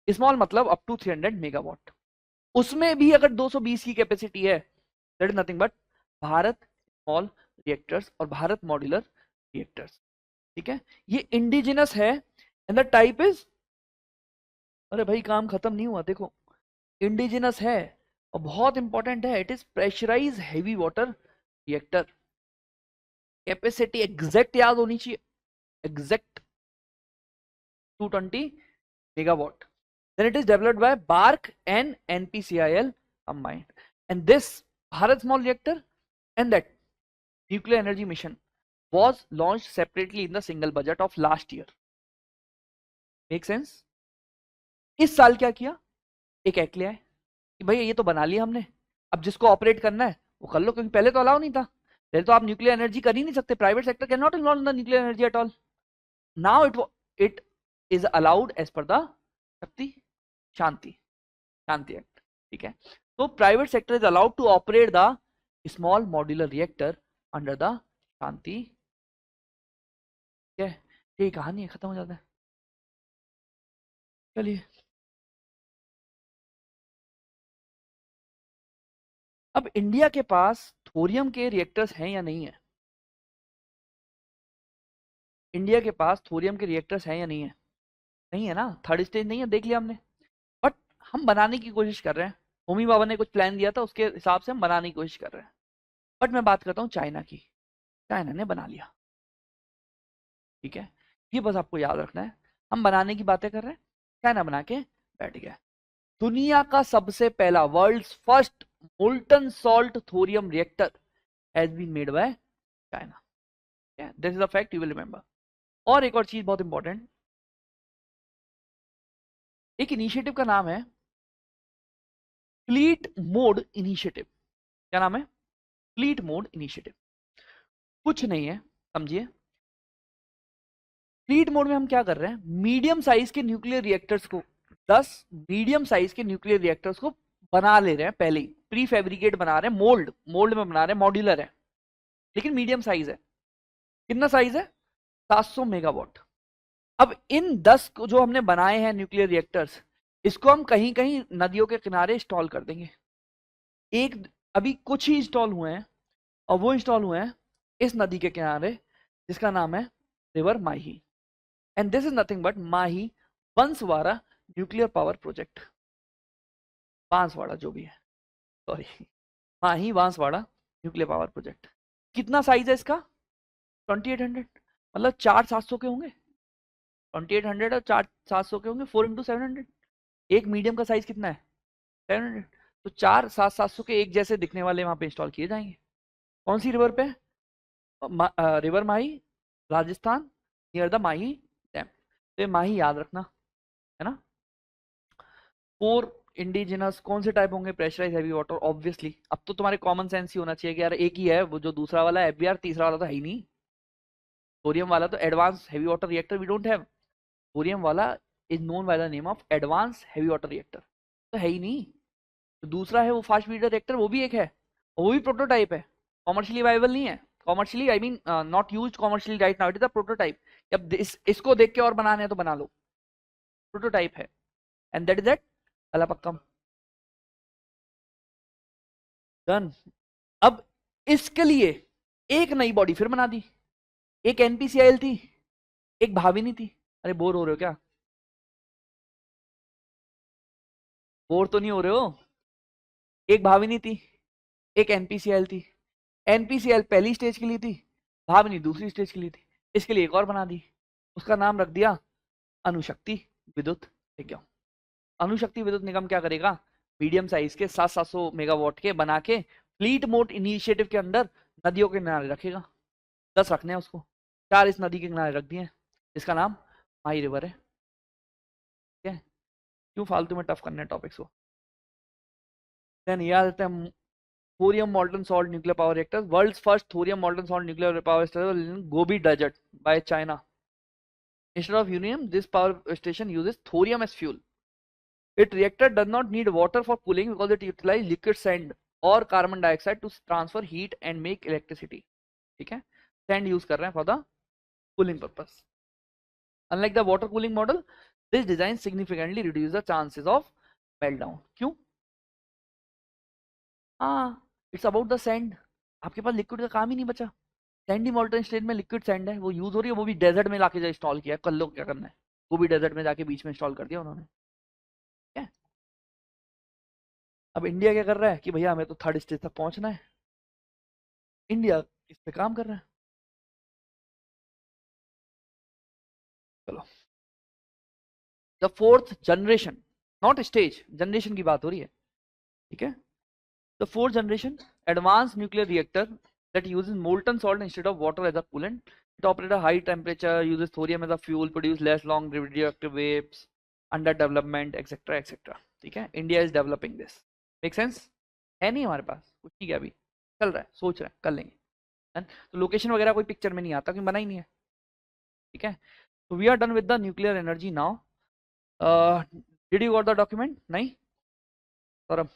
Small मतलब up to 300 megawatt. उसमें भी अगर 220 की capacity है, that is nothing but Bharat small reactors और Bharat modular reactors, ठीक है? ये इंडिजिनस है एंड द टाइप इज, अरे भाई काम खत्म नहीं हुआ, देखो इंडिजिनस है और बहुत इंपॉर्टेंट है। It is pressurise heavy water reactor. Capacity exact याद होनी चाहिए, exact 220 megawatt. Then it is developed by BARC and NPCIL combined. And this Bharat Small Reactor and that nuclear energy mission was launched separately in the single budget of last year. Make sense? इस साल क्या किया? एक act ले आए कि भैया ये तो बना लिया हमने, अब जिसको ऑपरेट करना है वो कर लो, क्योंकि पहले तो अलाउ नहीं था। पहले तो आप न्यूक्लियर एनर्जी कर ही नहीं सकते, private sector can not involve in the nuclear energy at all. Now it is allowed as per the Shakti Shanti act, ठीक है? तो private sector is allowed to operate the small modular reactor under the Shanti, ठीक है? यही कहानी है, खत्म हो जाता है। चलिए अब इंडिया के पास थोरियम के रिएक्टर्स हैं या नहीं है? इंडिया के पास थोरियम के रिएक्टर्स हैं या नहीं है? नहीं है ना, थर्ड स्टेज नहीं है, देख लिया हमने। बट हम बनाने की कोशिश कर रहे हैं, होमी बाबा ने कुछ प्लान दिया था, उसके हिसाब से हम बनाने की कोशिश कर रहे हैं। बट मैं बात करता हूँ चाइना की, चाइना ने बना लिया, ठीक है, ये बस आपको याद रखना है। हम बनाने की बातें कर रहे हैं, चाइना बना के बैठ गया। दुनिया का सबसे पहला, world's first molten salt thorium reactor has been made by China. This is a fact, you will remember. और एक और चीज बहुत इंपॉर्टेंट, एक इनिशिएटिव का नाम है फ्लीट मोड इनिशिएटिव। क्या नाम है? Fleet mode initiative. कुछ नहीं है, समझिए। फ्लीट मोड में हम क्या कर रहे हैं, मीडियम साइज के न्यूक्लियर रिएक्टर्स को, 10 मीडियम साइज के न्यूक्लियर रिएक्टर्स को बना ले रहे हैं, पहले ही प्री फैब्रिकेट बना रहे हैं, मोल्ड मोल्ड में बना रहे हैं, मॉड्यूलर है लेकिन मीडियम साइज है। कितना साइज है? 700 मेगावाट। अब इन 10 को जो हमने बनाए हैं न्यूक्लियर रिएक्टर्स, इसको हम कहीं कहीं नदियों के किनारे इंस्टॉल कर देंगे। एक अभी कुछ ही इंस्टॉल हुए हैं, और वो इंस्टॉल हुए हैं इस नदी के किनारे, जिसका नाम है river Mahi. And this is nothing but Mahi Banswara nuclear power project. Banswara जो भी है, sorry, Mahi Banswara nuclear power project. कितना साइज है इसका? 2800, मतलब 4-700 के होंगे। 2800 और 4-700 के होंगे, 4 × 700। एक मीडियम का साइज कितना है? 700। तो 4-700 के एक जैसे दिखने वाले वहां पे इंस्टॉल किए जाएंगे। कौन सी रिवर पे? River Mahi, Rajasthan, near the Mahi dam. तो ये माही याद रखना है ना। 4 इंडिजिनस कौन से टाइप होंगे? Pressurise heavy water, obviously. अब तो तुम्हारे कॉमन सेंस ही होना चाहिए कि यार एक ही है वो, जो दूसरा वाला है एफबीआर, तीसरा वाला तो है ही नहीं। थोरियम वाला तो advance heavy water reactor we don't have. Thorium वाला is known by the name of advance heavy water reactor, तो है ही नहीं। तो दूसरा है वो फास्ट ब्रीडर रिएक्टर, वो भी एक है, वो भी प्रोटोटाइप है, कॉमर्शियली वाइबल नहीं है। Commercially I mean not used commercially right now, it is a prototype. अब इसको देख के और बनाने हैं तो बना लो, प्रोटोटाइप है। And that is that Kalpakkam done. अब इसके लिए एक नई बॉडी फिर बना दी। एक एनपीसीआईएल थी, एक भाविनी थी। अरे बोर हो रहे हो क्या? बोर तो नहीं हो रहे हो? एक भाविनी थी, एक एनपीसीएल थी। एनपीसीएल पहली स्टेज के लिए थी, भाविनी दूसरी स्टेज के लिए थी। इसके लिए एक और बना दी, उसका नाम रख दिया अणुशक्ति विद्युत निगम। अणुशक्ति विद्युत निगम क्या करेगा? मीडियम साइज के 700-700 मेगावाट के बना के फ्लीट मोड इनिशिएटिव के अंदर नदियों के किनारे रखेगा। 10 रखने हैं उसको, 4 इस नदी के किनारे रख दिए, इसका नाम माही रिवर है। ठीक है, क्यों फालतू में टफ करने टॉपिक्स को। देन ये आ जाते हैं thorium molten salt nuclear power reactors. World's first thorium molten salt nuclear power station in Gobi Desert by China. Instead of uranium, this power station uses thorium as fuel. Its reactor does not need water for cooling because it utilizes liquid sand or carbon dioxide to transfer heat and make electricity. ठीक है, sand use कर रहे हैं for the cooling purpose. Unlike the water cooling model, this design significantly reduces the chances of meltdown. क्यों? हाँ, it's about the sand. आपके पास liquid का काम ही नहीं बचा। सैंडी मॉल्टन स्टेट में लिक्विड सैंड है, वो यूज हो रही है, वो भी डेजर्ट में लाके इंस्टॉल किया। कर लो क्या करना है, वो भी डेजर्ट में जाके बीच में इंस्टॉल कर दिया उन्होंने। क्या अब इंडिया क्या कर रहा है कि भैया हमें तो थर्ड स्टेज तक पहुंचना है। इंडिया इस पे काम कर रहा है। चलो, the fourth generation, not stage, generation की बात हो रही है। ठीक है, the fourth generation advance nuclear reactor that uses molten salt instead of water as a coolant. It operates at high temperature, uses thorium as a fuel, produce less long radioactive waves, under development, etc. etc. ठीक है, India is developing this. Make sense? है नहीं हमारे पास कुछ, ठीक है, अभी चल रहा है, सोच रहे हैं कर लेंगे। तो लोकेशन वगैरह कोई पिक्चर में नहीं आता क्योंकि बना ही नहीं है। ठीक है, तो we are done with the nuclear energy now. Did you got the document? नहीं सौरभ?